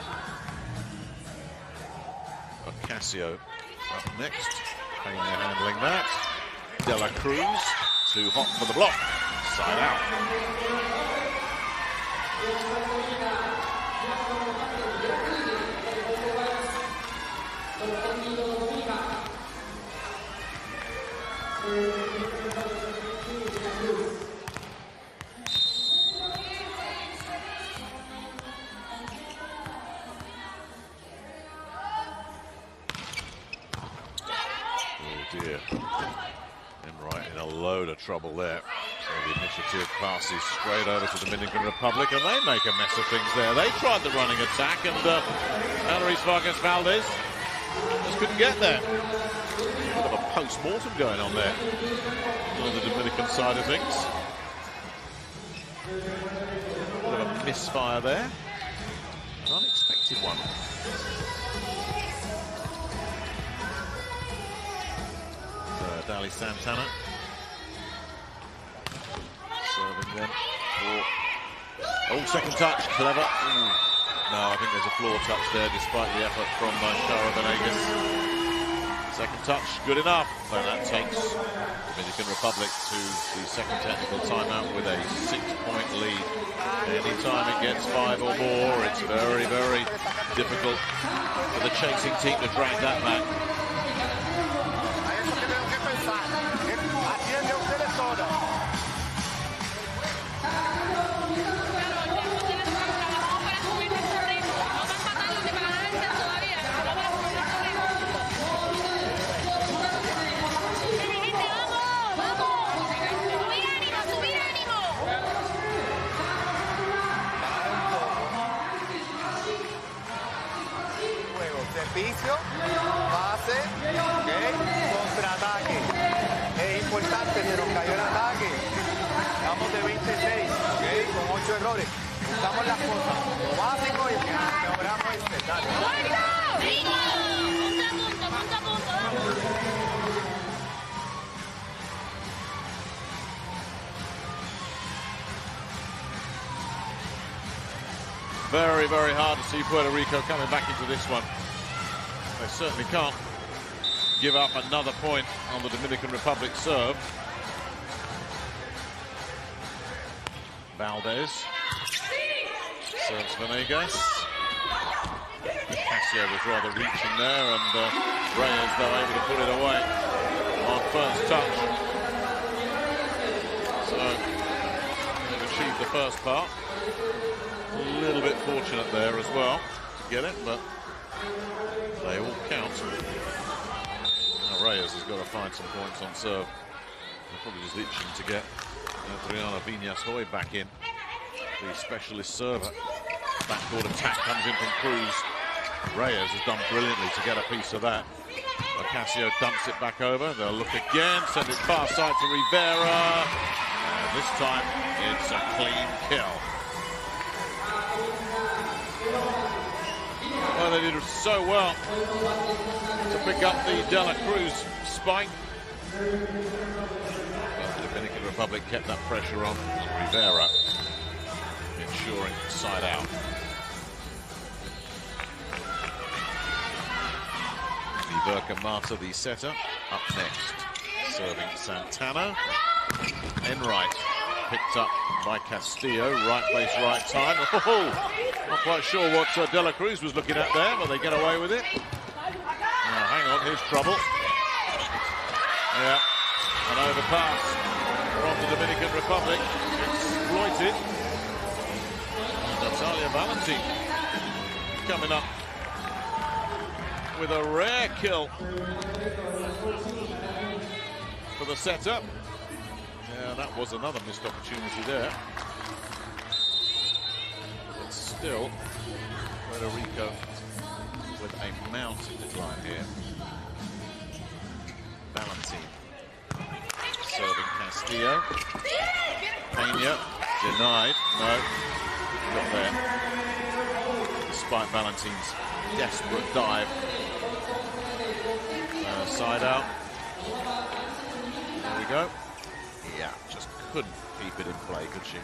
Ocasio up next. Peña handling that. De La Cruz, too hot for the block. Side out. Oh dear. Enright in a load of trouble there. So the initiative passes straight over to the Dominican Republic, and they make a mess of things there. They tried the running attack, and Alaris Vargas Valdez just couldn't get there. Bit of a post-mortem going on there on the Dominican side of things. Bit of a misfire there. Unexpected one. Dali Santana serving them. Oh, second touch, clever. Ooh. No, I think there's a floor touch there despite the effort from Shara Venegas. Second touch, good enough. And that takes Dominican Republic to the second technical timeout with a 6-point lead. Anytime it gets 5 or more, it's very, very difficult for the chasing team to drag that back. Servicio, base, okay, contraataque. Es importante, se nos cayó el ataque. Estamos de 26, okay, con 8 errores. Usamos las cosas, lo básico y mejoramos este. Dale. Punto a punto. Very, very hard to see Puerto Rico coming back into this one. They certainly can't give up another point on the Dominican Republic serve. Valdez serves Venegas. Casio was rather reaching there, and Reyes, though, able to put it away on first touch. So they've achieved the first part. A little bit fortunate there as well to get it, but they all count. Now Reyes has got to find some points on serve. They're probably just itching to get Adriana Viñas-Hoy back in, the specialist server. Backboard attack comes in from Cruz. Reyes has done brilliantly to get a piece of that. Ocasio dumps it back over. They'll look again, send it far side to Rivera. And this time it's a clean kill. Well, they did so well to pick up the De La Cruz spike. But the Dominican Republic kept that pressure on Rivera, ensuring side out. Iverka Mata, the setter, up next. Serving Santana. Enright picked up by Castillo. Right place, right time. Oh, not quite sure what De La Cruz was looking at there, but they get away with it. Now, hang on, here's trouble. Yeah, an overpass from the Dominican Republic. Exploited. Natalia Valentin coming up with a rare kill for the setup. Yeah, that was another missed opportunity there. But still, Puerto Rico with a mountain decline here. Valentin serving Castillo. Pena denied. No, not there. Despite Valentin's desperate dive. Side out. There we go. Yeah, just couldn't keep it in play, could she?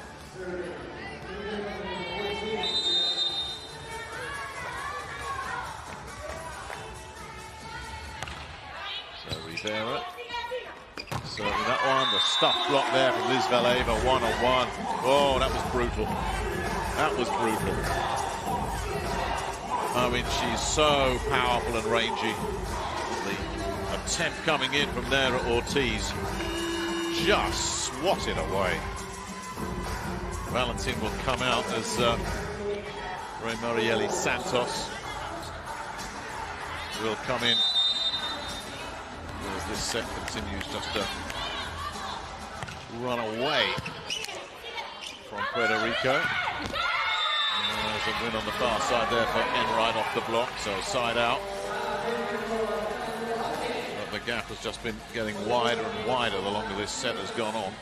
So Rivera serving that one. The stuff block there from Liz Valeva, one-on-one. Oh, that was brutal. That was brutal. I mean, she's so powerful and rangy. The attempt coming in from there at Ortiz, just swatted away. Valentin will come out as Ray Morieli Santos will come in as this set continues just to run away from Puerto Rico. There's a win on the far side there for Enright off the block, so side out. But the gap has just been getting wider and wider the longer this set has gone on.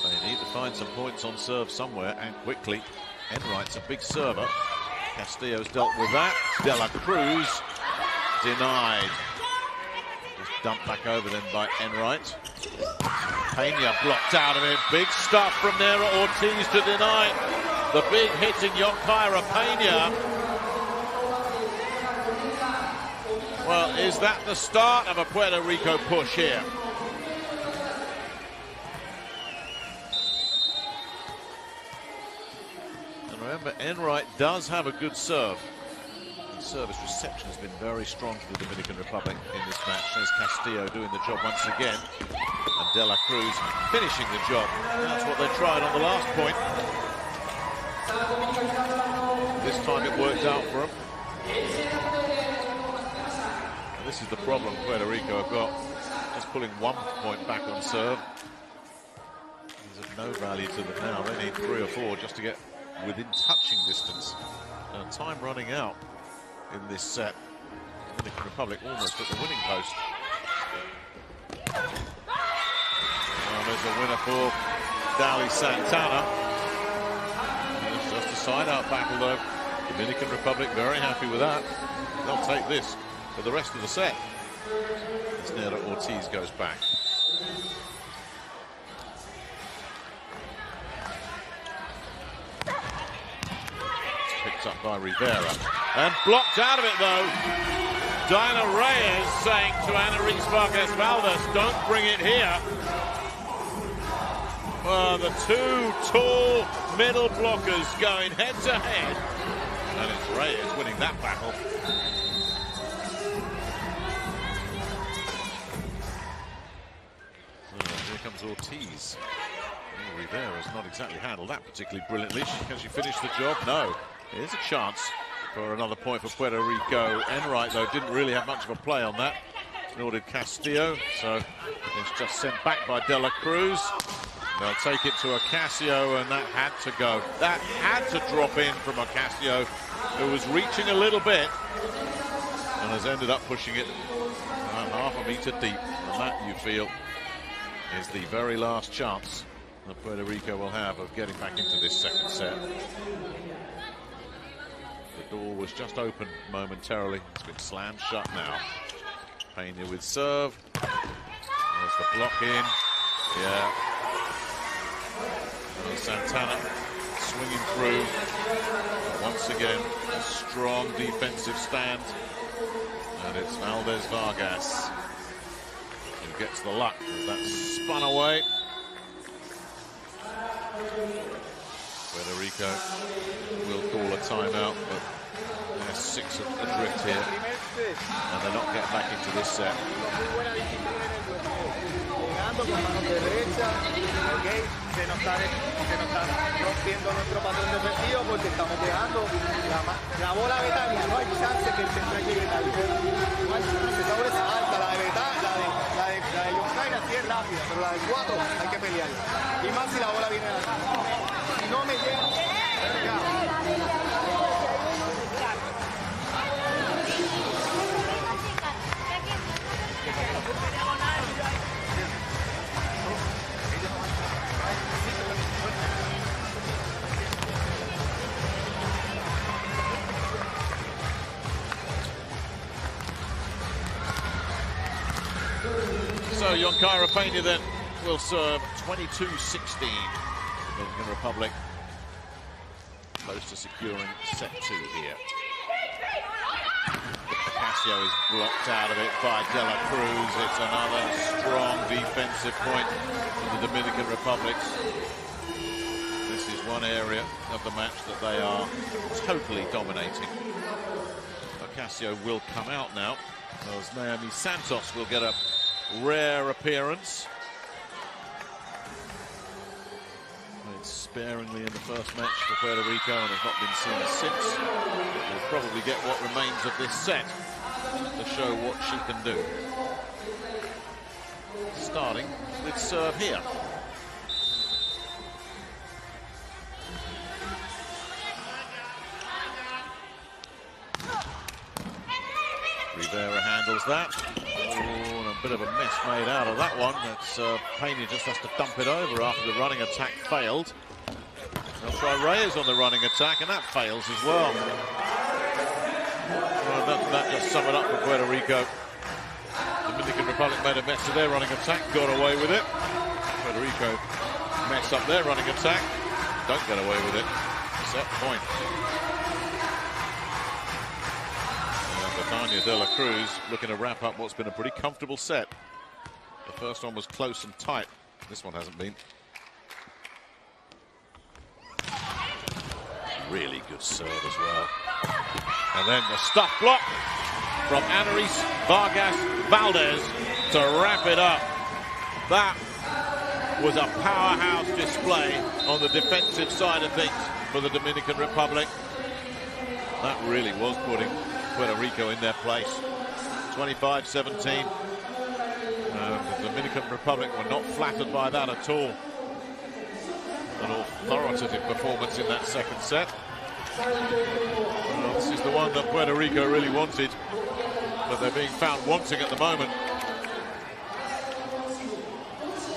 They need to find some points on serve somewhere, and quickly. Enright's a big server. Castillo's dealt with that. De La Cruz denied. Just dumped back over then by Enright. Pena blocked out of it. Big stuff from there at Ortiz to deny the big hitting Yonkira Pena. Well, is that the start of a Puerto Rico push here? And remember, Enright does have a good serve. Service reception has been very strong for the Dominican Republic in this match. There's Castillo doing the job once again, and De La Cruz finishing the job. That's what they tried on the last point. This time it worked out for them. And this is the problem Puerto Rico have got. Just pulling 1 point back on serve is of no value to them now. They need 3 or 4 just to get within touching distance. And time running out in this set. Dominican Republic almost at the winning post. Well, there's a winner for Dali Santana. It's just a side-out battle, though. Dominican Republic very happy with that. They'll take this for the rest of the set. As Nera Ortiz goes back. Picked up by Rivera. And blocked out of it, though. Diana Reyes saying to Ana Reese Vargas Valdez, don't bring it here. Well, the 2 tall middle blockers going head to head. And it's Reyes winning that battle. So here comes Ortiz. Oh, Rivera's not exactly handled that particularly brilliantly. Can she finish the job? No. Here's a chance for another point for Puerto Rico. Enright, though, didn't really have much of a play on that, nor did Castillo, so it's just sent back by De La Cruz. They'll take it to Ocasio, and that had to go. That had to drop in from Ocasio, who was reaching a little bit, and has ended up pushing it half a meter deep. And that, you feel, is the very last chance that Puerto Rico will have of getting back into this second set. The door was just open momentarily. It's been slammed shut now. Pena with serve. There's the block in. Yeah. And Santana swinging through. Once again, a strong defensive stand. And it's Valdez Vargas who gets the luck as that spun away. Puerto Rico will call a timeout, but they're 6 adrift here, and they're not getting back into this set. Se nos está rompiendo nuestro patrón defensivo porque estamos dejando la bola Betania. No hay chance que el centro llegue tarde. No hay chance. Esa bola es alta. La de Betania, la de Yonkira sí es rápida, pero la de 4 hay que pelear. Y más si la bola viene alta. Si no me llega, So Yonkira Pena then will serve 22-16. Dominican Republic close to securing set 2 here. Ocasio is blocked out of it by De La Cruz. It's another strong defensive point for the Dominican Republic. This is one area of the match that they are totally dominating. Ocasio will come out now, as Naomi Santos will get a rare appearance. Played sparingly in the first match for Puerto Rico and has not been seen since. We'll probably get what remains of this set. to show what she can do. Starting with serve here. Rivera handles that. Oh, and a bit of a mess made out of that one. That's Peña just has to dump it over after the running attack failed. They'll try Reyes on the running attack, and that fails as well. Well, that just sum it up for Puerto Rico. Dominican Republic made a mess of their running attack, got away with it. Puerto Rico mess up their running attack, don't get away with it. Set point. Tanya De La Cruz looking to wrap up what's been a pretty comfortable set. The first one was close and tight. This one hasn't been. Really good serve as well. And then the stuff block from Anaris Vargas Valdez to wrap it up. That was a powerhouse display on the defensive side of things for the Dominican Republic. That really was putting Puerto Rico in their place. 25-17. The Dominican Republic were not flattered by that at all. An authoritative performance in that second set. Well, this is the one that Puerto Rico really wanted, but they're being found wanting at the moment.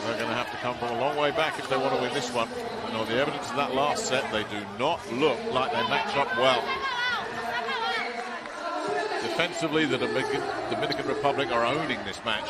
They're going to have to come from a long way back if they want to win this one. And on the evidence of that last set, they do not look like they match up well. Defensively, the Dominican Republic are owning this match.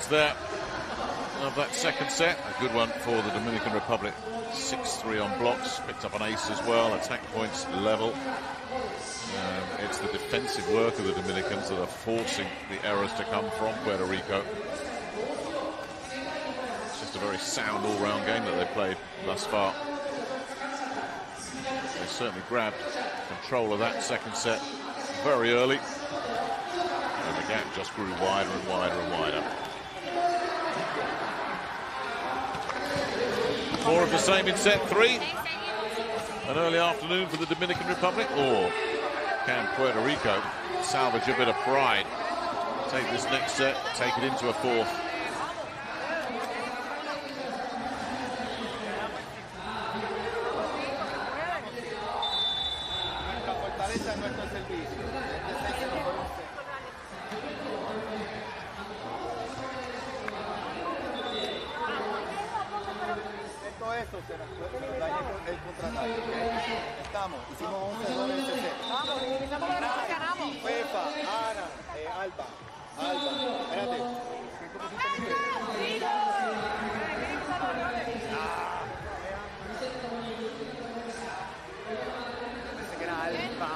There of that second set, a good one for the Dominican Republic. 6-3 on blocks, picked up an ace as well, attack points level. It's the defensive work of the Dominicans that are forcing the errors to come from Puerto Rico. It's just a very sound all-round game that they've played thus far. They certainly grabbed control of that second set very early, and the gap just grew wider and wider and wider. More of the same in set three. An early afternoon for the Dominican Republic, or can Puerto Rico salvage a bit of pride? Take this next set, take it into a fourth. Hicimos 11 goles en ese set. Vamos, minimizamos los errores, ganamos. Pepa, Ana, Alba, espérate. Pensé que era Alba.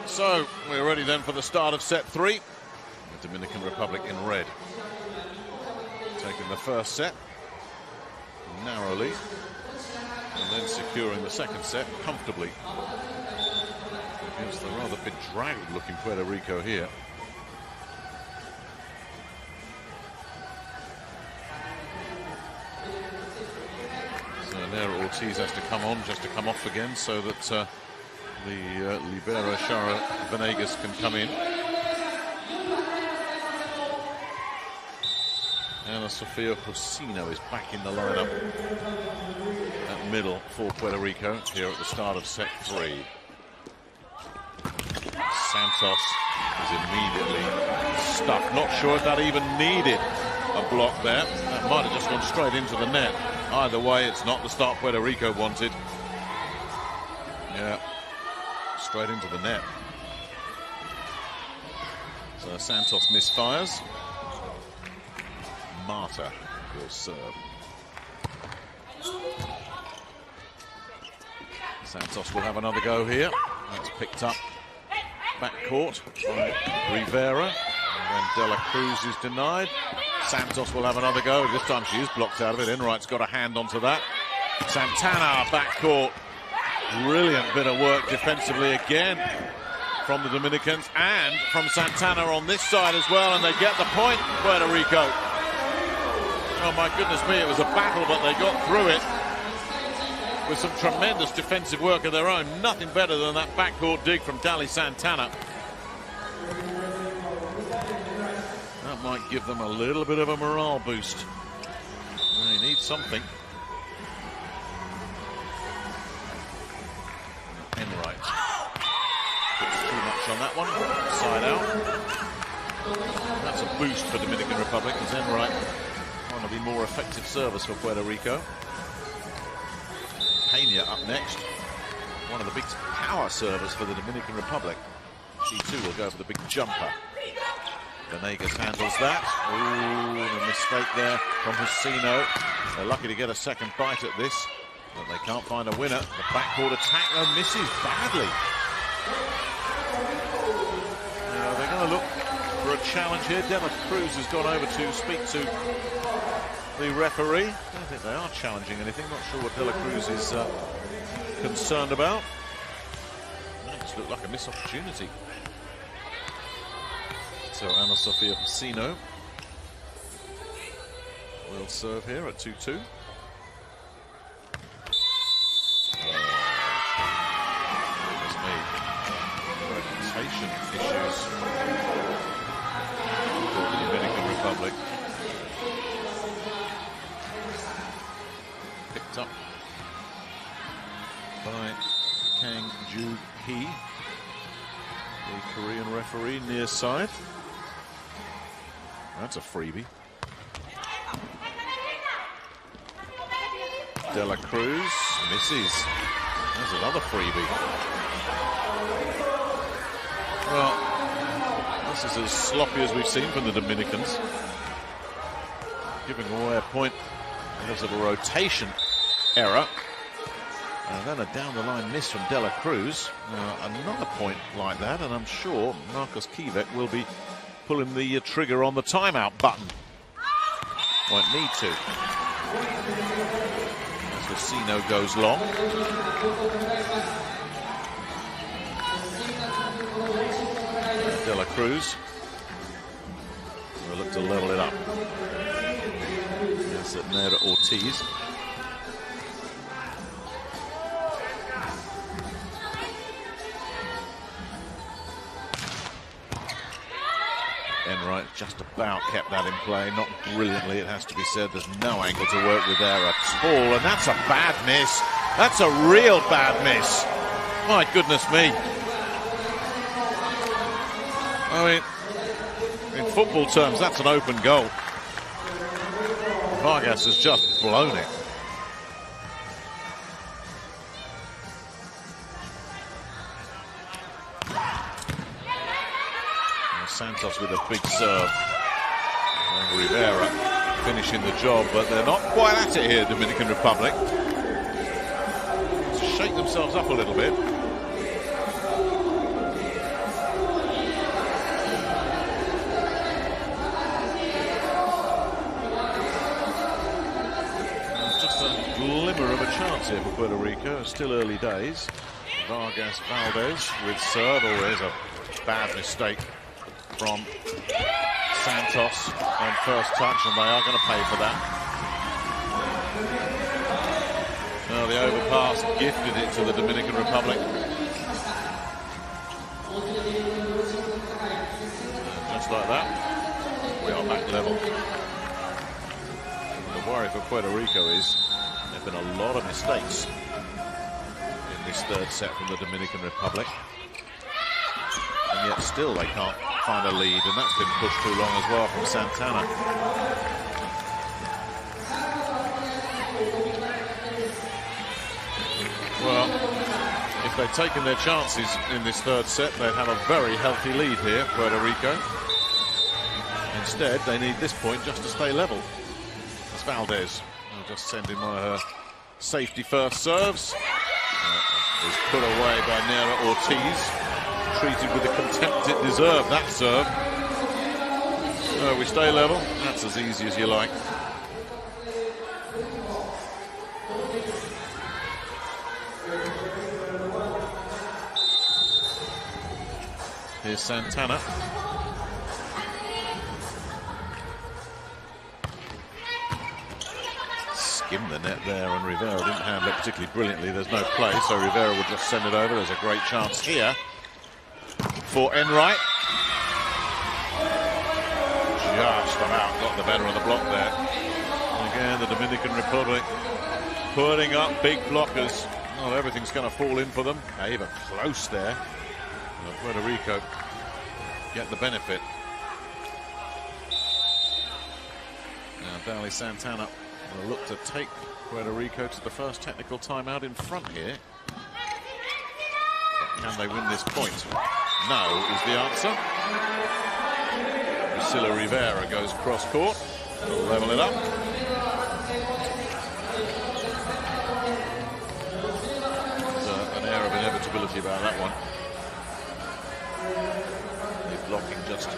So we're ready then for the start of set three. The Dominican Republic in red, taking the first set narrowly and then securing the second set comfortably against the rather bedraggled looking Puerto Rico here. So now Ortiz has to come on just to come off again, so that the libero Shara Venegas can come in. Ana Sofia Josino is back in the lineup at middle for Puerto Rico here at the start of set 3. Santos is immediately stuck. Not sure if that even needed a block there. That might have just gone straight into the net. Either way, it's not the start Puerto Rico wanted. Yeah, straight into the net. So Santos misfires. Marta will serve. Santos will have another go here. That's picked up back court by Rivera. And then De La Cruz is denied. Santos will have another go. This time she is blocked out of it. Enright's got a hand onto that. Santana back court. Brilliant bit of work defensively again from the Dominicans and from Santana on this side as well. And they get the point, Puerto Rico. Oh my goodness me, it was a battle, but they got through it with some tremendous defensive work of their own. Nothing better than that backcourt dig from Dali Santana. That might give them a little bit of a morale boost. They need something. Enright puts too much on that one. Side out. That's a boost for Dominican Republic as Enright trying to be more effective service for Puerto Rico. Pena up next. One of the big power servers for the Dominican Republic. She too will go for the big jumper. Venegas handles that. Ooh, a mistake there from Josino. They're lucky to get a second bite at this, but they can't find a winner. The backcourt attack though misses badly. Now they're going to look for a challenge here. De La Cruz has gone over to speak to the referee. I don't think they are challenging anything. Not sure what De La Cruz is concerned about. That just looked like a missed opportunity. So Ana Sofia Josino will serve here at 2-2. Reputation issues for the Dominican Republic. Picked up by Kang Joo Hee, the Korean referee near side. That's a freebie. De La Cruz misses. There's another freebie. Well, this is as sloppy as we've seen from the Dominicans. Giving away a point because of a rotation error. And then a down-the-line miss from De La Cruz. Another point like that, and I'm sure Marcos Kivek will be pulling the trigger on the timeout button. Won't need to. As Vecino goes long. De La Cruz will look to level it up. That's at Nera Ortiz. Enright just about kept that in play, not brilliantly, it has to be said. There's no angle to work with there at all, and that's a bad miss. That's a real bad miss. My goodness me. I mean, in football terms, that's an open goal. Vargas has just blown it. Santos with a big serve. And Rivera finishing the job, but they're not quite at it here, Dominican Republic. To shake themselves up a little bit. Just a glimmer of a chance here for Puerto Rico. It's still early days. Vargas Valdez with serve. Oh, there's a bad mistake from Santos on first touch, and they are going to pay for that. Well, the overpass gifted it to the Dominican Republic. Just like that, we are back level. The worry for Puerto Rico is there have been a lot of mistakes in this third set from the Dominican Republic. And yet still they can't find a lead, and that's been pushed too long as well from Santana. Well, if they'd taken their chances in this third set, they'd have a very healthy lead here, Puerto Rico. Instead, they need this point just to stay level. That's Valdez. They'll just send in one of her safety first serves. Is put away by Nera Ortiz. Treated with the contempt it deserved, that serve. So we stay level. That's as easy as you like. Here's Santana. Skimmed the net there, and Rivera didn't handle it particularly brilliantly. There's no play, so Rivera will just send it over. There's a great chance here for Enright. Just about got the better of the block there. And again, the Dominican Republic putting up big blockers. Not everything's going to fall in for them. Even close there. Puerto Rico get the benefit. Now Dali Santana will look to take Puerto Rico to the first technical timeout in front here. But can they win this point? No is the answer. Priscilla Rivera goes cross court. They'll level it up. There's an air of inevitability about that one. The blocking just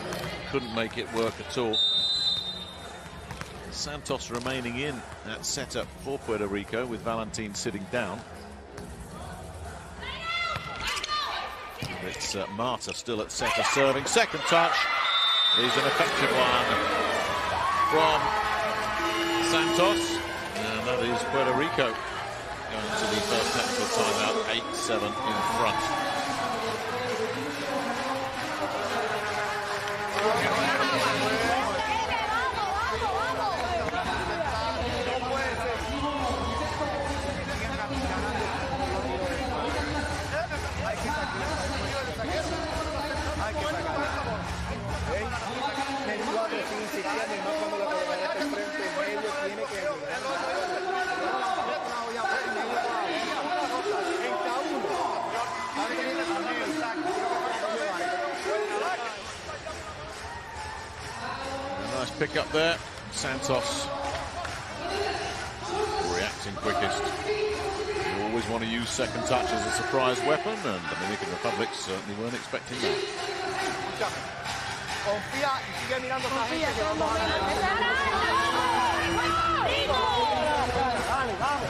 couldn't make it work at all. Santos remaining in at setup for Puerto Rico with Valentin sitting down. It's Marta still at setter serving. Second touch is an effective one from Santos. And that is Puerto Rico going to the first technical timeout, 8-7 in front. Nice pick up there. Santos reacting quickest. You always want to use second touch as a surprise weapon, and the Dominican Republic certainly weren't expecting that. Confía y sigue mirando a esa gente que vamos a ganar. Dale, dale.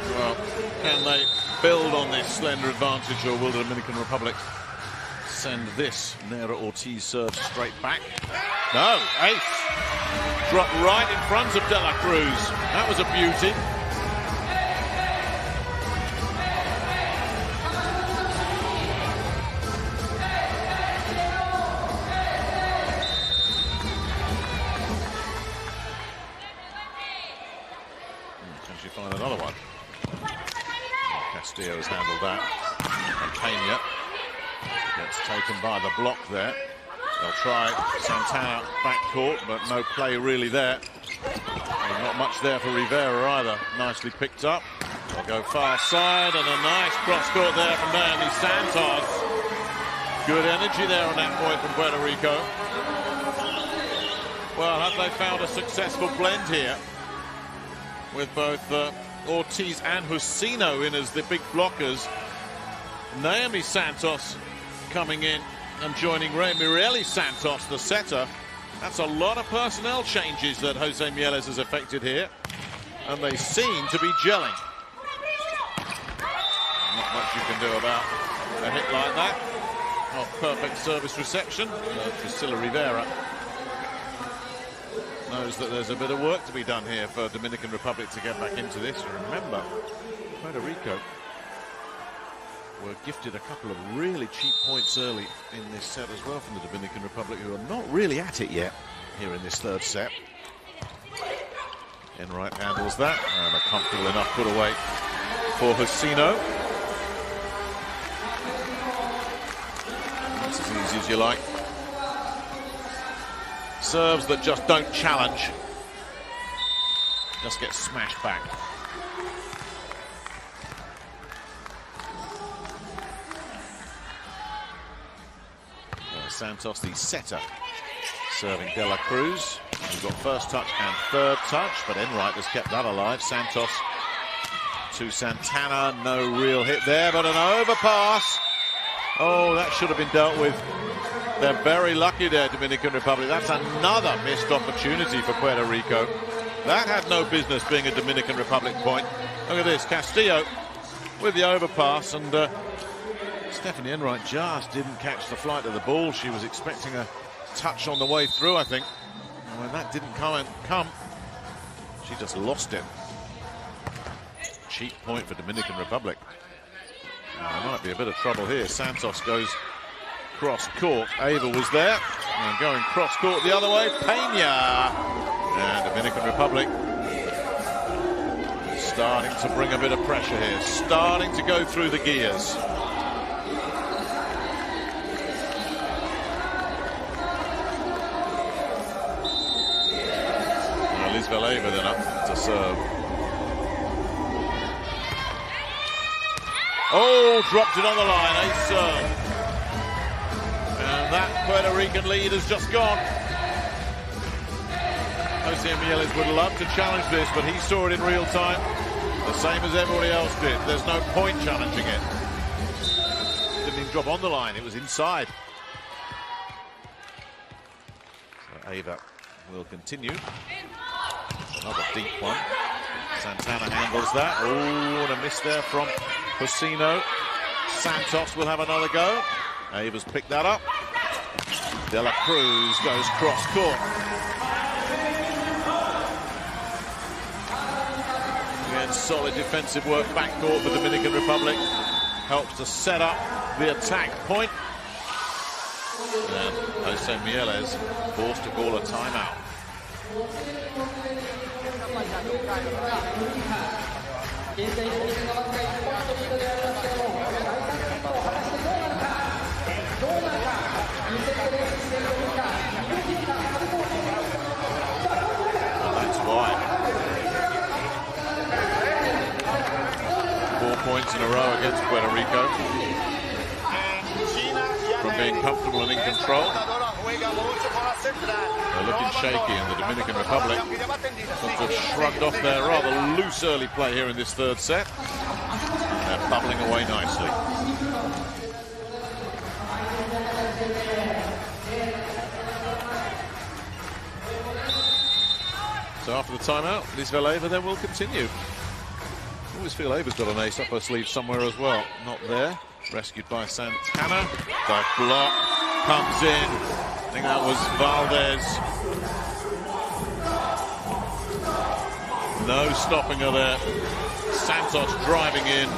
Well, can they build on this slender advantage, or will the Dominican Republic send this Nera Ortiz serve straight back? No, ace. Dropped right in front of De La Cruz. That was a beauty. Can she find another one? Castillo has handled that. And Pena gets taken by the block there. They'll try Santana backcourt, but no play really there. And not much there for Rivera either. Nicely picked up. They'll go far side, and a nice cross-court there from Naomi Santos. Good energy there on that point from Puerto Rico. Well, have they found a successful blend here with both Ortiz and Jusino in as the big blockers. Naomi Santos coming in and joining Ray Mirelli Santos, the setter. That's a lot of personnel changes that Jose Mieles has effected here, and they seem to be gelling. Not much you can do about a hit like that. Not perfect service reception. Priscilla Rivera knows that there's a bit of work to be done here for Dominican Republic to get back into this. Remember, Puerto Rico were gifted a couple of really cheap points early in this set as well from the Dominican Republic, who are not really at it yet here in this third set. Enright handles that, and a comfortable enough put away for Husino. That's as easy as you like. Serves that just don't challenge, just get smashed back. Santos, the setter, serving De La Cruz. He's got first touch and third touch, but Enright has kept that alive. Santos to Santana, no real hit there, but an overpass. Oh, that should have been dealt with. They're very lucky there, Dominican Republic. That's another missed opportunity for Puerto Rico. That had no business being a Dominican Republic point. Look at this, Castillo with the overpass, and Stephanie Enright just didn't catch the flight of the ball. She was expecting a touch on the way through, I think. And when that didn't come, she just lost it. Cheap point for Dominican Republic. There might be a bit of trouble here. Santos goes cross court. Ava was there, and going cross court the other way, Pena. And Dominican Republic starting to bring a bit of pressure here, starting to go through the gears. Ava then up to serve. Oh, dropped it on the line, ace serve. And that Puerto Rican lead has just gone. Jose Mieles would love to challenge this, but he saw it in real time, the same as everybody else did. There's no point challenging it. Didn't even drop on the line, it was inside. So Ava will continue. Another deep one. Santana handles that. Oh, and a miss there from Husino. Santos will have another go. Ava's picked that up. De La Cruz goes cross court. Again, solid defensive work backcourt for Dominican Republic. Helps to set up the attack point. And Jose Mieles forced to call a timeout. Well, that's why. 4 points in a row against Puerto Rico. From being comfortable and in control. They're looking shaky, and the Dominican Republic sort of shrugged off their rather loose early play here in this third set. And they're bubbling away nicely. So after the timeout, Lisveleva then will continue. I always feel Ava's got an ace up her sleeve somewhere as well. Not there. Rescued by Santana. The block comes in. I think that was Valdez. No stopping her there. Santos driving in.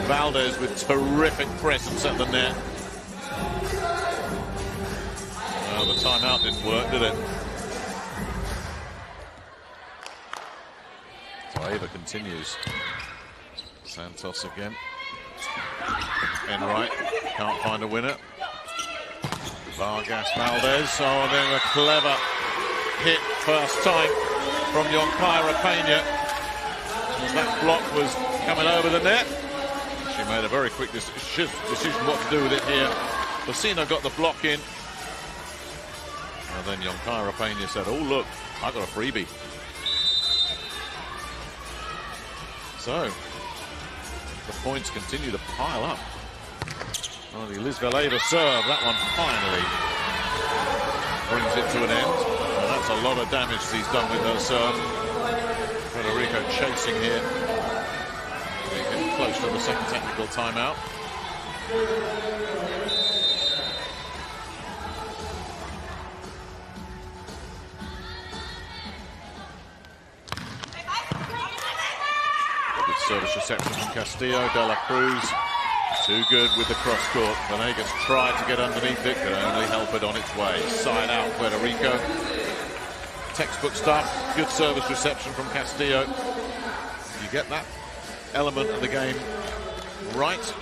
Valdez with terrific presence at the net. Well, the timeout didn't work, did it? So Ava continues. Santos again. Enright can't find a winner. Vargas Valdez. Oh, then a clever hit first time from Yonkira Pena. As that block was coming over the net, she made a very quick decision what to do with it here. Lucina got the block in. And then Yonkira Pena said, oh, look, I got a freebie. So, the points continue to pile up. Oh, the Lisveleva serve, that one finally brings it to an end. And that's a lot of damage he's done with her serve. Puerto Rico chasing here. They're getting close to the second technical timeout. service reception from Castillo. De La Cruz, too good with the cross court. Venegas tried to get underneath it, could only help it on its way. Side out, Puerto Rico. Textbook stuff, good service reception from Castillo. You get that element of the game right,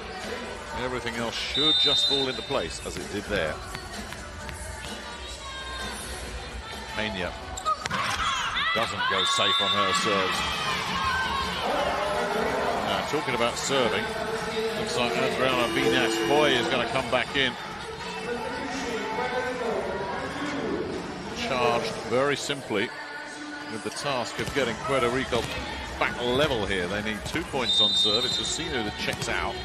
everything else should just fall into place, as it did there. Peña doesn't go safe on her serves. Now, talking about serving, looks like Adriana Viñas-Hoy is going to come back in. Charged very simply with the task of getting Puerto Rico back level here. They need 2 points on serve. It's Osino that checks out,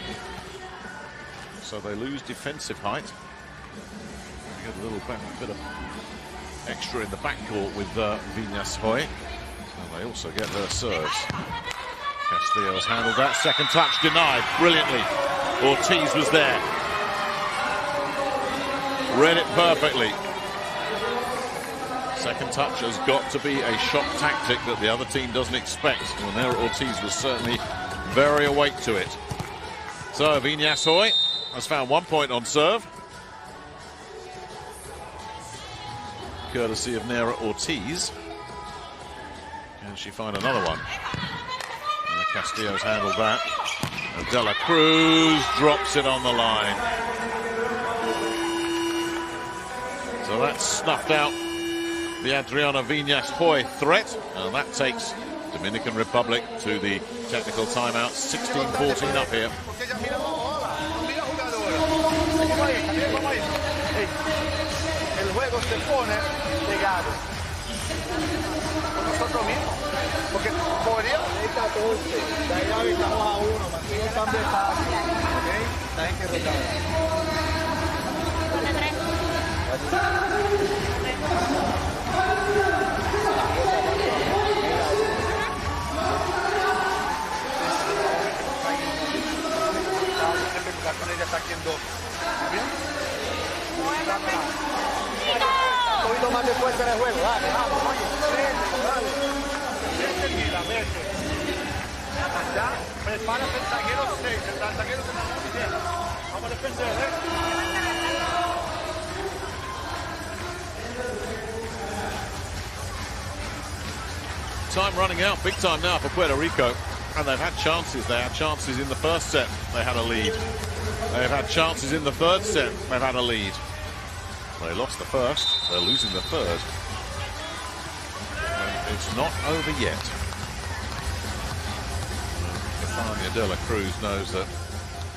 so they lose defensive height. They get a little bit of extra in the backcourt with Viñas-Hoy, and they also get her serves. Castillo's handled that. Second touch denied brilliantly. Ortiz was there, read it perfectly. Second touch has got to be a shock tactic that the other team doesn't expect. Well, there Ortiz was certainly very awake to it. So Viñas-Hoy has found 1 point on serve, courtesy of Nera Ortiz. Can she find another one? And Castillo's handled that. And De La Cruz drops it on the line. So that's snuffed out the Adriana Viñas-Hoy threat, and that takes Dominican Republic to the technical timeout. 16-14 up here. El juego se pone pegado con nosotros mismos, porque podría ser 14, ya estamos a 1, aquí no cambia fácil, ¿ok? Hay que rotar. Ella está aquí en 2. ¿Bien? Un poquito más de fuerza en el juego, dale, vamos, dale. Mete. Ya, prepárate el zaguero 6, el zaguero se está diciendo. Vamos a defender, Time running out, big time now for Puerto Rico. And they've had chances. They had chances in the first set. They had a lead. They've had chances in the third set. They've had a lead. They lost the first. They're losing the third. And it's not over yet. Stefania De La Cruz knows that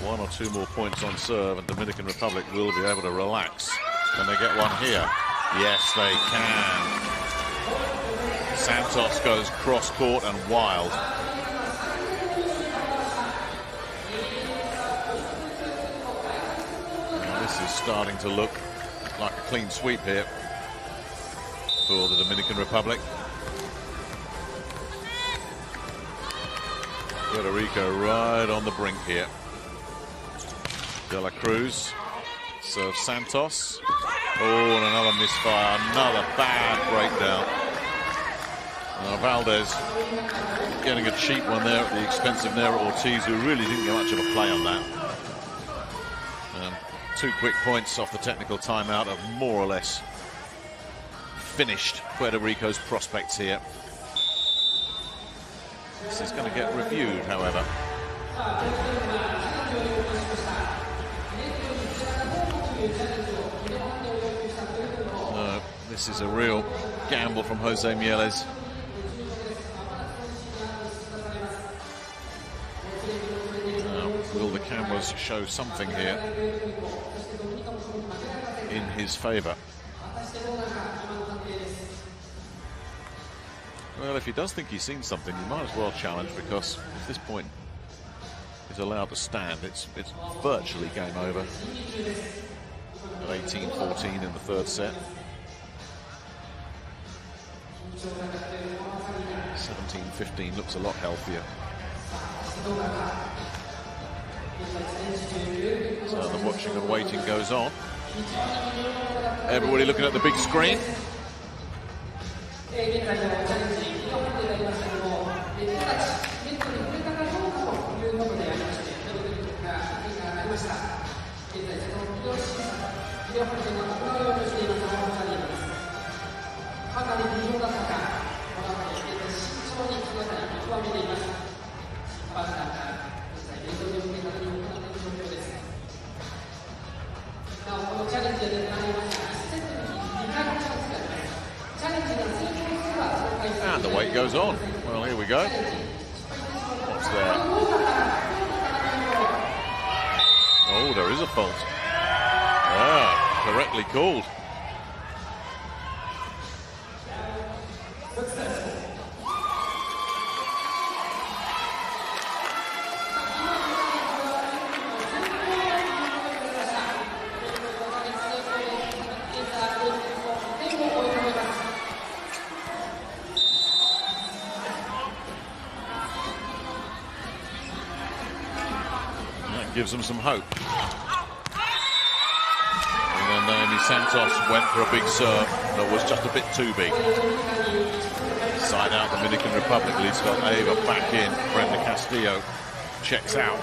1 or 2 more points on serve and Dominican Republic will be able to relax. Can they get one here? Yes, they can. Santos goes cross-court and wild. This is starting to look like a clean sweep here for the Dominican Republic. Puerto Rico right on the brink here. De La Cruz serves Santos. Oh, and another misfire, another bad breakdown. Valdez getting a cheap one there at the expense of Nera Ortiz, who really didn't get much of a play on that. 2 quick points off the technical timeout have more or less finished Puerto Rico's prospects here. This is going to get reviewed, however. This is a real gamble from Jose Mieles. Will the cameras show something here in his favour? Well, if he does think he's seen something, he might as well challenge, because if this point is allowed to stand, it's virtually game over. At 18-14 in the third set. 17-15 looks a lot healthier. So the watching and waiting goes on. Everybody looking at the big screen. And the wait goes on. Well, here we go. What's there? Oh, there is a fault. Ah, correctly called. Gives them some hope. And then Naomi Santos went for a big serve that was just a bit too big. Side out Dominican Republic, leads got Ava back in. Brenda Castillo checks out.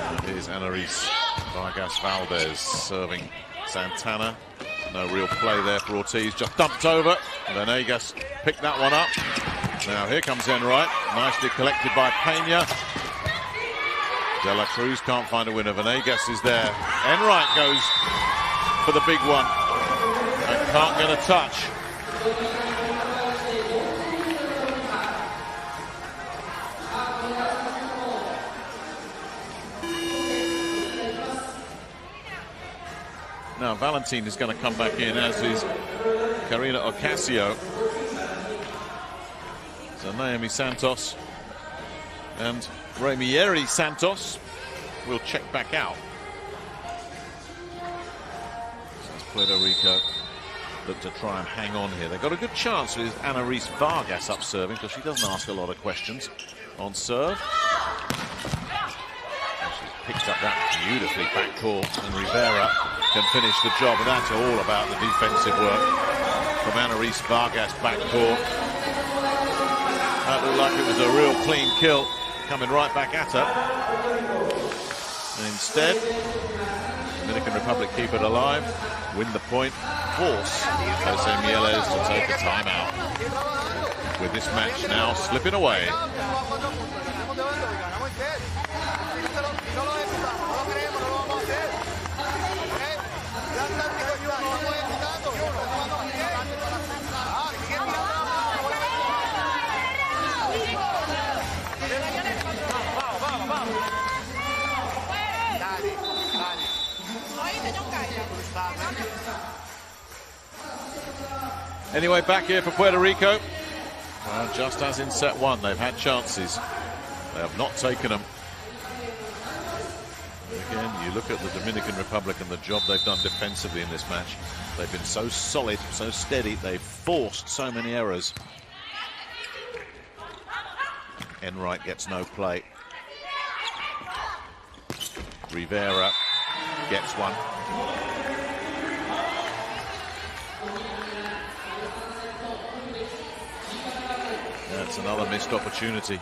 And here's Anaris Vargas Valdez serving Santana. No real play there for Ortiz, just dumped over. Venegas picked that one up. Now here comes Enright, nicely collected by Pena. De La Cruz can't find a winner. Venegas is there. Enright goes for the big one and can't get a touch. Now Valentin is going to come back in, as is Karina Ocasio. So Naomi Santos and Ramieri Santos will check back out. So it's Puerto Rico look to try and hang on here. They've got a good chance with Anaris Vargas up serving, because she doesn't ask a lot of questions on serve. She's picked up that beautifully backcourt, and Rivera can finish the job, and that's all about the defensive work from Anaris Vargas backcourt. That looked like it was a real clean kill, coming right back at her. And instead, Dominican Republic keep it alive, win the point, force Jose Mieles to take a timeout. With this match now slipping away. Anyway, back here for Puerto Rico. Well, just as in set one, they've had chances. They have not taken them. And again, you look at the Dominican Republic and the job they've done defensively in this match. They've been so solid, so steady. They've forced so many errors. Enright gets no play. Rivera gets one. That's another missed opportunity. It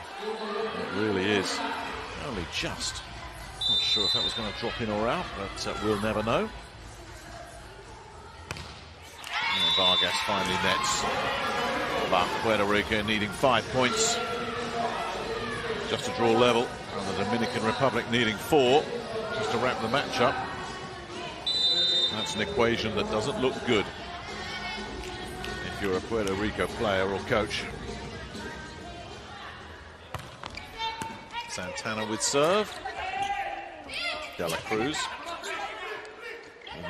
really is. Only just. Not sure if that was going to drop in or out, but we'll never know. And Vargas finally nets. But Puerto Rico needing 5 points just to draw level. And the Dominican Republic needing 4 just to wrap the match up. That's an equation that doesn't look good if you're a Puerto Rico player or coach. Santana with serve. De La Cruz.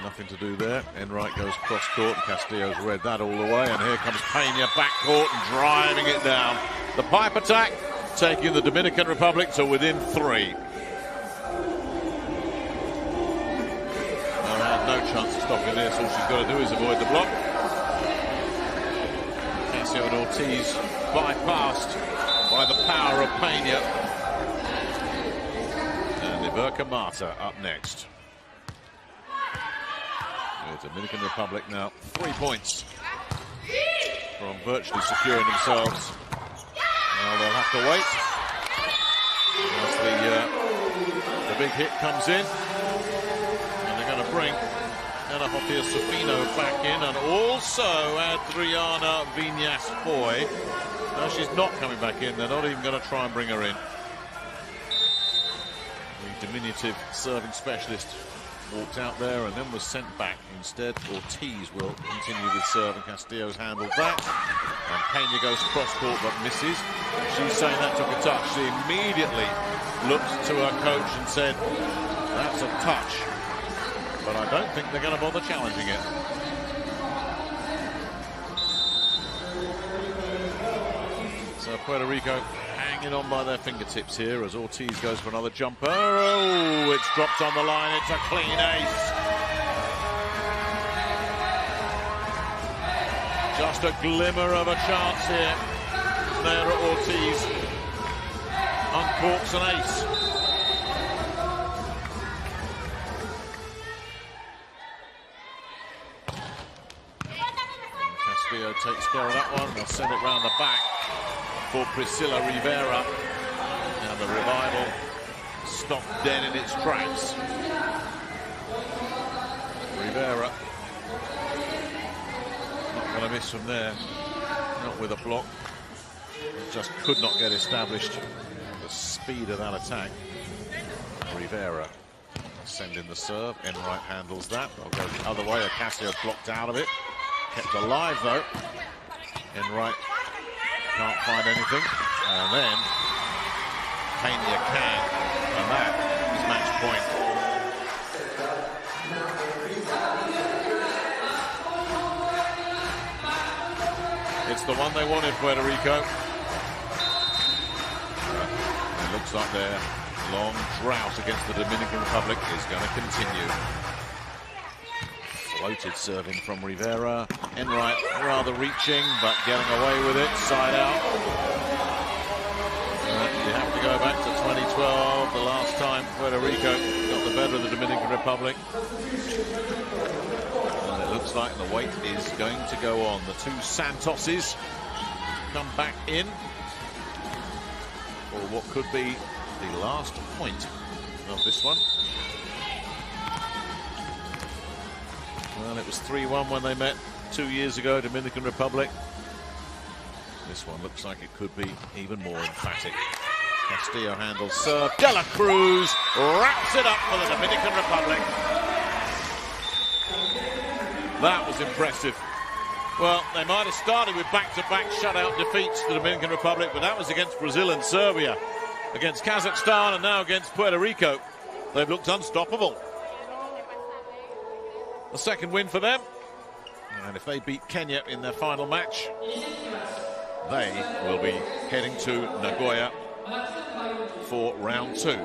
Nothing to do there. Enright goes cross court, and Castillo's read that all the way. And here comes Pena back court and driving it down. The pipe attack taking the Dominican Republic to within 3. No chance of stopping this. All she's got to do is avoid the block. Casio and Ortiz bypassed by the power of Pena. And Iberca Mata up next. The Dominican Republic now 3 points from virtually securing themselves. Now they'll have to wait as the big hit comes in. And they're going to bring Ana Sofia Sofino back in, and also Adriana Viñas-Foy. No, she's not coming back in. They're not even going to try and bring her in. The diminutive serving specialist walked out there and then was sent back. Instead, Ortiz will continue with serve, and Castillo's handled that. And Peña goes cross-court but misses. She's saying that took a touch. She immediately looked to her coach and said, that's a touch. But I don't think they're going to bother challenging it. So Puerto Rico hanging on by their fingertips here as Ortiz goes for another jumper. Oh, it's dropped on the line. It's a clean ace. Just a glimmer of a chance here. Nayara Ortiz uncorks an ace. Castillo takes care of that one. They'll send it round the back for Priscilla Rivera. And the revival stopped dead in its tracks. Rivera not going to miss from there. Not with a block. It just could not get established. The speed of that attack. Rivera sending the serve. Enright handles that. They'll go the other way. Ocasio blocked out of it. Kept alive though. Enright can't find anything. And then Peña can. And that is match point. It's the one they wanted, Puerto Rico. It looks like their long drought against the Dominican Republic is going to continue. Floated serving from Rivera. Enright rather reaching, but getting away with it. Side out. You have to go back to 2012, the last time Puerto Rico got the better of the Dominican Republic. And it looks like the wait is going to go on. The two Santoses come back in for what could be the last point of this one. Well, it was 3-1 when they met 2 years ago, Dominican Republic. This one looks like it could be even more emphatic. Castillo handles serve. De La Cruz wraps it up for the Dominican Republic. That was impressive. Well, they might have started with back-to-back shutout defeats to the Dominican Republic, but that was against Brazil and Serbia, against Kazakhstan, and now against Puerto Rico. They've looked unstoppable. The second win for them. And if they beat Kenya in their final match, they will be heading to Nagoya for round 2.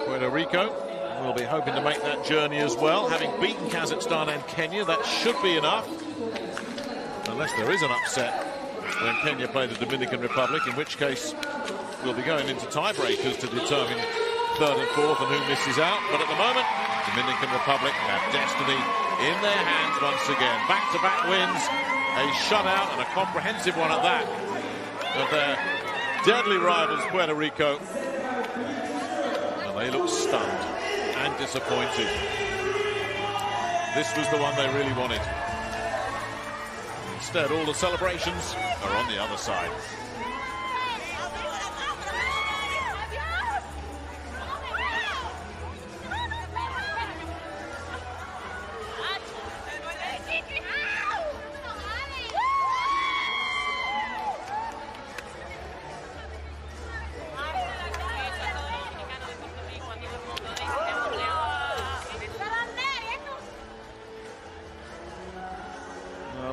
Puerto Rico will be hoping to make that journey as well. Having beaten Kazakhstan and Kenya, that should be enough. Unless there is an upset when Kenya play the Dominican Republic, in which case we'll be going into tiebreakers to determine third and fourth and who misses out. But at the moment, Dominican Republic have destiny in their hands once again. Back-to-back wins, a shutout, and a comprehensive one at that, of their deadly rivals, Puerto Rico. And they look stunned and disappointed. This was the one they really wanted. Instead, all the celebrations are on the other side.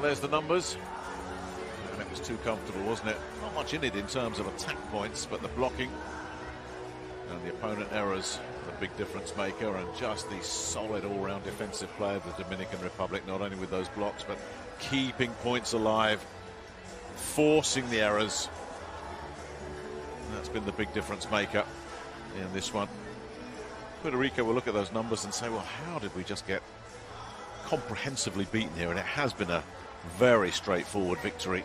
There's the numbers, and it was too comfortable, wasn't it? Not much in it in terms of attack points, but the blocking and the opponent errors, the big difference maker, and just the solid all-round defensive play of the Dominican Republic, not only with those blocks, but keeping points alive, forcing the errors. And that's been the big difference maker in this one. Puerto Rico will look at those numbers and say, well, how did we just get comprehensively beaten here? And it has been a very straightforward victory.